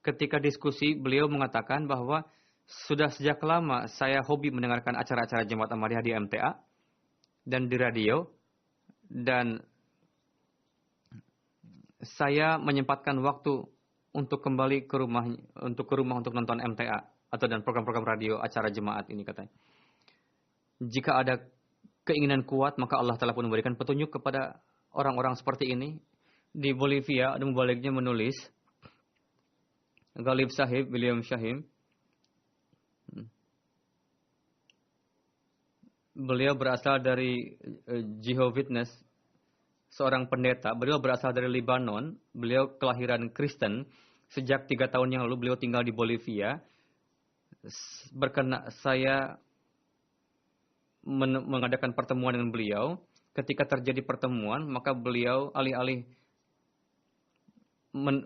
Ketika diskusi, beliau mengatakan bahwa sudah sejak lama saya hobi mendengarkan acara-acara jemaat Ahmadiyah di MTA dan di radio, dan saya menyempatkan waktu untuk kembali ke rumah untuk nonton MTA atau dan program-program radio acara jemaat ini katanya. Jika ada keinginan kuat, maka Allah Ta'ala pun memberikan petunjuk kepada orang-orang seperti ini. Di Bolivia, ada mubaliknya menulis, Ghalib Sahib, William Shahim, beliau berasal dari Jehovah's Witness, seorang pendeta. Beliau berasal dari Lebanon, beliau kelahiran Kristen. Sejak 3 tahun yang lalu beliau tinggal di Bolivia. Saya mengadakan pertemuan dengan beliau. Ketika terjadi pertemuan, maka beliau alih-alih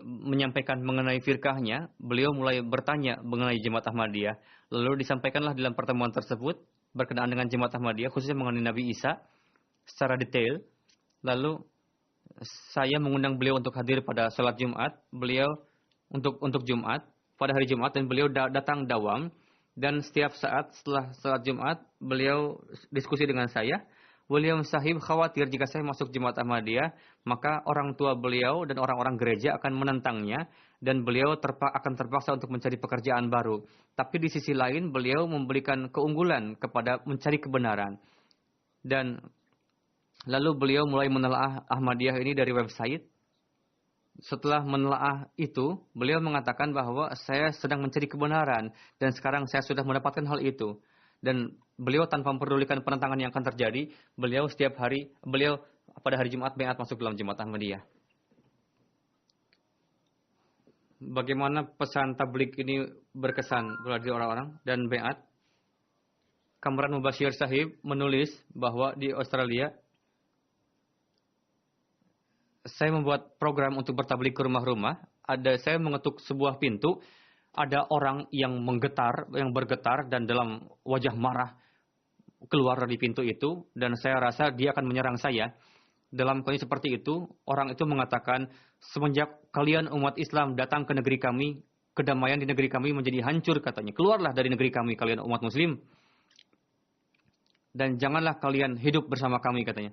menyampaikan mengenai firkahnya, beliau mulai bertanya mengenai jemaat Ahmadiyah. Lalu disampaikanlah dalam pertemuan tersebut berkenaan dengan jemaat Ahmadiyah, khususnya mengenai Nabi Isa secara detail. Lalu saya mengundang beliau untuk hadir pada salat Jumat, beliau untuk Jumat pada hari Jumat, dan beliau datang dawam. Dan setiap saat setelah salat Jumat, beliau diskusi dengan saya. William Sahib khawatir jika saya masuk jemaat Ahmadiyah, maka orang tua beliau dan orang-orang gereja akan menentangnya, dan beliau akan terpaksa untuk mencari pekerjaan baru. Tapi di sisi lain, beliau memberikan keunggulan kepada mencari kebenaran. Dan lalu beliau mulai menelaah Ahmadiyah ini dari website. Setelah menelaah itu, beliau mengatakan bahwa saya sedang mencari kebenaran dan sekarang saya sudah mendapatkan hal itu. Dan beliau tanpa memperdulikan penentangan yang akan terjadi, beliau pada hari Jumat baiat masuk dalam jemaat Ahmadiyah. Bagaimana pesan tabligh ini berkesan bagi orang-orang dan baiat? Kamran Mubashir Sahib menulis bahwa di Australia, saya membuat program untuk bertabligh ke rumah-rumah. Saya mengetuk sebuah pintu. Ada orang yang bergetar dan dalam wajah marah keluar dari pintu itu. Dan saya rasa dia akan menyerang saya. Dalam kondisi seperti itu, orang itu mengatakan, semenjak kalian umat Islam datang ke negeri kami, kedamaian di negeri kami menjadi hancur katanya. Keluarlah dari negeri kami kalian umat Muslim. Dan janganlah kalian hidup bersama kami katanya.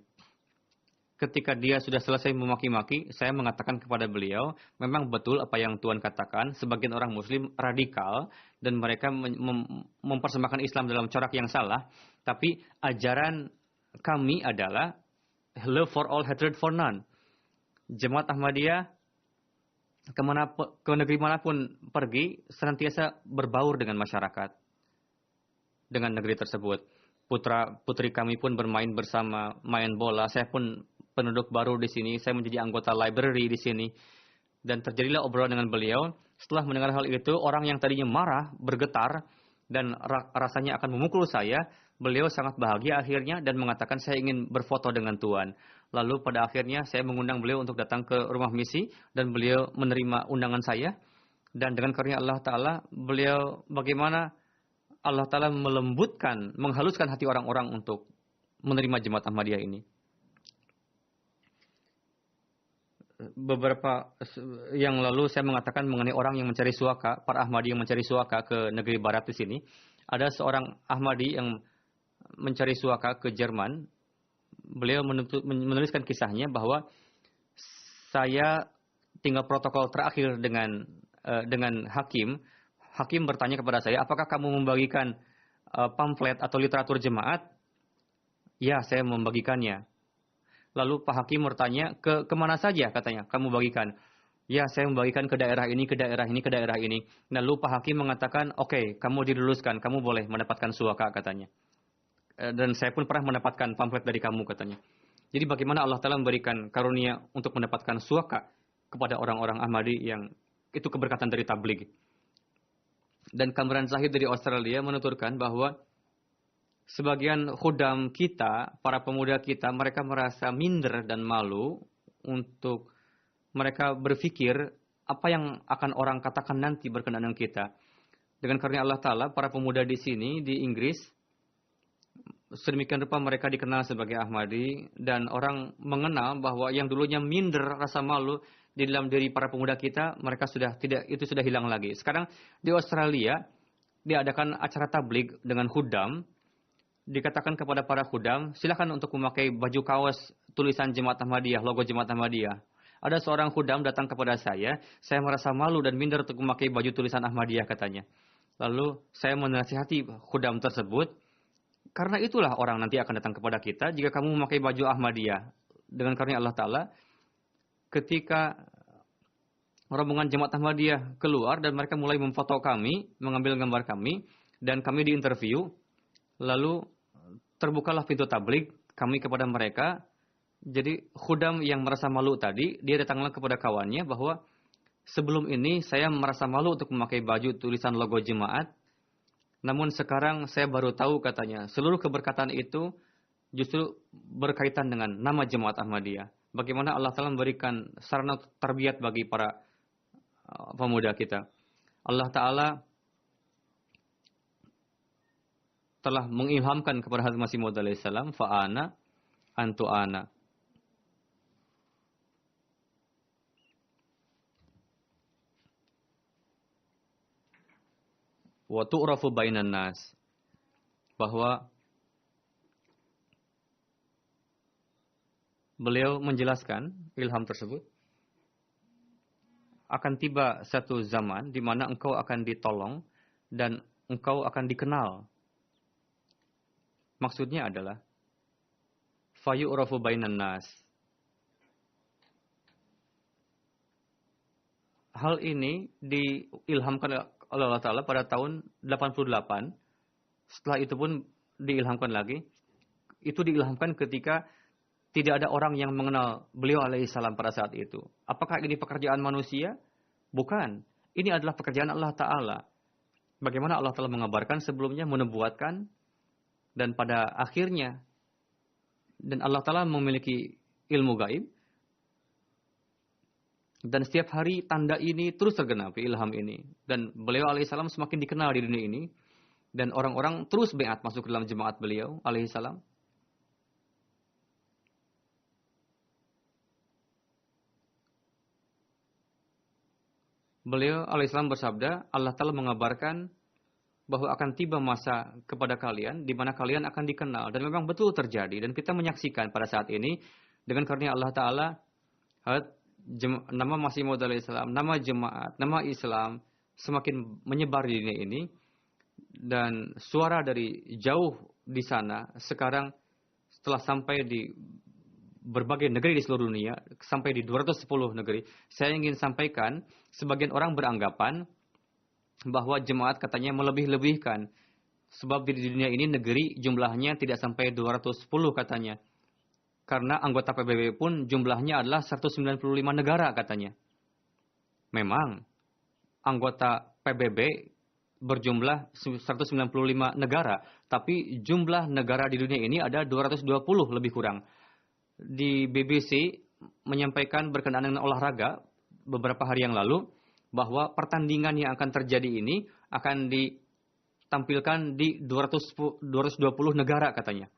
Ketika dia sudah selesai memaki-maki, saya mengatakan kepada beliau, memang betul apa yang Tuhan katakan, sebagian orang Muslim radikal, dan mereka mempersembahkan Islam dalam corak yang salah, tapi ajaran kami adalah love for all, hatred for none. Jemaat Ahmadiyah ke negeri manapun pergi, senantiasa berbaur dengan masyarakat, dengan negeri tersebut. Putra-putri kami pun bermain bersama, main bola. Saya pun penduduk baru di sini, saya menjadi anggota library di sini. Dan terjadilah obrolan dengan beliau. Setelah mendengar hal itu, orang yang tadinya marah, bergetar, dan rasanya akan memukul saya. Beliau sangat bahagia akhirnya dan mengatakan saya ingin berfoto dengan Tuan. Lalu pada akhirnya saya mengundang beliau untuk datang ke rumah misi dan beliau menerima undangan saya. Dan dengan karunia Allah Ta'ala, beliau bagaimana Allah Ta'ala melembutkan, menghaluskan hati orang-orang untuk menerima jemaat Ahmadiyah ini. Beberapa yang lalu saya mengatakan mengenai orang yang mencari suaka, para Ahmadi yang mencari suaka ke negeri barat di sini. Ada seorang Ahmadi yang mencari suaka ke Jerman. Beliau menuliskan kisahnya bahwa saya tinggal protokol terakhir dengan hakim. Hakim bertanya kepada saya, apakah kamu membagikan pamflet atau literatur jemaat? Ya, saya membagikannya. Lalu Pak Hakim bertanya, kemana saja katanya kamu bagikan? Ya, saya membagikan ke daerah ini, ke daerah ini, ke daerah ini. Lalu Pak Hakim mengatakan, oke, kamu diluluskan, kamu boleh mendapatkan suaka katanya. Dan saya pun pernah mendapatkan pamflet dari kamu katanya. Jadi bagaimana Allah Ta'ala memberikan karunia untuk mendapatkan suaka kepada orang-orang Ahmadi yang itu keberkatan dari tabligh. Dan Kamran Zahid dari Australia menuturkan bahwa sebagian khudam kita, para pemuda kita, mereka merasa minder dan malu untuk mereka berpikir apa yang akan orang katakan nanti berkenaan dengan kita. Dengan karunia Allah Ta'ala, para pemuda di sini, di Inggris, sedemikian rupa mereka dikenal sebagai Ahmadi dan orang mengenal bahwa yang dulunya minder rasa malu di dalam diri para pemuda kita, mereka sudah tidak, itu sudah hilang lagi. Sekarang di Australia diadakan acara tabligh dengan khudam, dikatakan kepada para khudam, silakan untuk memakai baju kaos tulisan Jemaat Ahmadiyah, logo Jemaat Ahmadiyah. Ada seorang khudam datang kepada saya merasa malu dan minder untuk memakai baju tulisan Ahmadiyah katanya. Lalu saya menasihati khudam tersebut, karena itulah orang nanti akan datang kepada kita jika kamu memakai baju Ahmadiyah. Dengan karunia Allah Ta'ala, ketika rombongan Jemaat Ahmadiyah keluar dan mereka mulai memfoto kami, mengambil gambar kami, dan kami diinterview, lalu terbukalah pintu tabligh kami kepada mereka. Jadi khudam yang merasa malu tadi, dia datanglah kepada kawannya bahwa sebelum ini saya merasa malu untuk memakai baju tulisan logo jemaat. Namun sekarang saya baru tahu katanya, seluruh keberkatan itu justru berkaitan dengan nama Jemaat Ahmadiyah. Bagaimana Allah Ta'ala memberikan sarana tarbiyat bagi para pemuda kita. Allah Ta'ala telah mengilhamkan kepada Hazrat Masih Maud alaihissalam, fa'ana antu ana. Wa tu'rafu bainan nas, bahwa beliau menjelaskan ilham tersebut akan tiba satu zaman di mana engkau akan ditolong dan engkau akan dikenal. Maksudnya adalah fayu'rafu bainan nas. Hal ini diilhamkan oleh Allah Ta'ala pada tahun 88. Setelah itu pun diilhamkan lagi. Itu diilhamkan ketika tidak ada orang yang mengenal beliau alaihissalam pada saat itu. Apakah ini pekerjaan manusia? Bukan. Ini adalah pekerjaan Allah Ta'ala. Bagaimana Allah Ta'ala mengabarkan sebelumnya, menubuatkan, dan pada akhirnya, dan Allah Ta'ala memiliki ilmu gaib, dan setiap hari tanda ini terus tergenapi, ilham ini. Dan beliau alaihissalam semakin dikenal di dunia ini. Dan orang-orang terus beat masuk ke dalam jemaat beliau alaihissalam. Beliau alaihissalam bersabda, Allah Ta'ala mengabarkan bahwa akan tiba masa kepada kalian di mana kalian akan dikenal. Dan memang betul terjadi. Dan kita menyaksikan pada saat ini dengan karunia Allah Ta'ala, nama Masih Maud alaihissalam, nama jemaat, nama Islam semakin menyebar di dunia ini. Dan suara dari jauh di sana sekarang setelah sampai di berbagai negeri di seluruh dunia, sampai di 210 negeri. Saya ingin sampaikan, sebagian orang beranggapan bahwa jemaat katanya melebih-lebihkan. Sebab di dunia ini negeri jumlahnya tidak sampai 210 katanya. Karena anggota PBB pun jumlahnya adalah 195 negara katanya. Memang anggota PBB berjumlah 195 negara, tapi jumlah negara di dunia ini ada 220 lebih kurang. Di BBC menyampaikan berkenaan dengan olahraga beberapa hari yang lalu bahwa pertandingan yang akan terjadi ini akan ditampilkan di 220 negara katanya.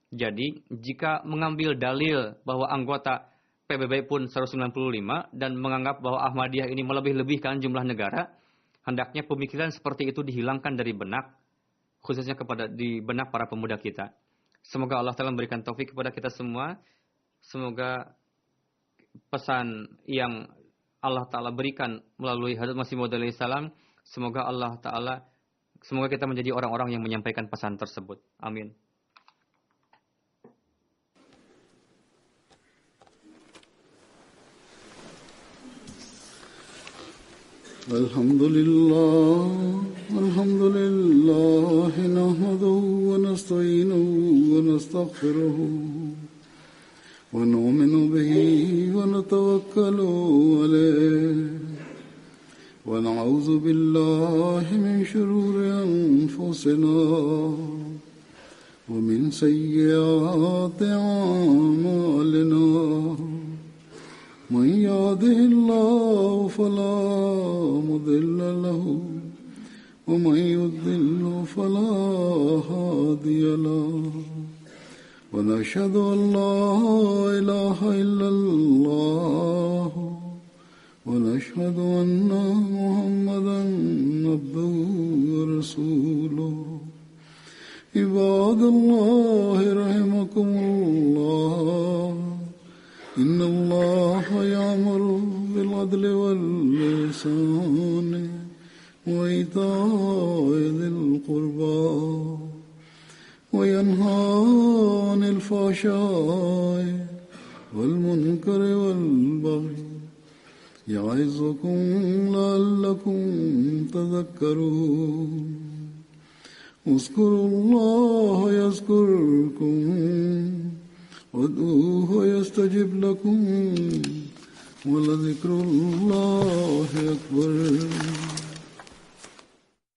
Jadi, jika mengambil dalil bahwa anggota PBB pun 195 dan menganggap bahwa Ahmadiyah ini melebih-lebihkan jumlah negara, hendaknya pemikiran seperti itu dihilangkan dari benak, khususnya di benak para pemuda kita. Semoga Allah Ta'ala memberikan taufik kepada kita semua. Semoga pesan yang Allah Ta'ala berikan melalui Hadrat Masih Maud alaihi salam, semoga kita menjadi orang-orang yang menyampaikan pesan tersebut. Amin. Alhamdulillah nahmaduhu wa nasta'inuhu wa nastaghfiruhu wa nu'minu bihi wa natawakkalu alayhi wa na'udzu billahi min shururi anfusina wa min sayyiati a'malina. من يهده الله فلا مضل له ومن يضلل فلا هادي له ونشهد أن لا إله إلا الله ونشهد أن محمدا عبده ورسوله. عباد الله رحمكم الله، إن الله يأمر بالعدل والإحسان وإيتاء ذي القربى وينهى عن الفحشاء والمنكر والبغي يعظكم لعلكم تذكرون. اذكروا الله يذكركم وادعوه يستجب لكم ولذكر الله أكبر.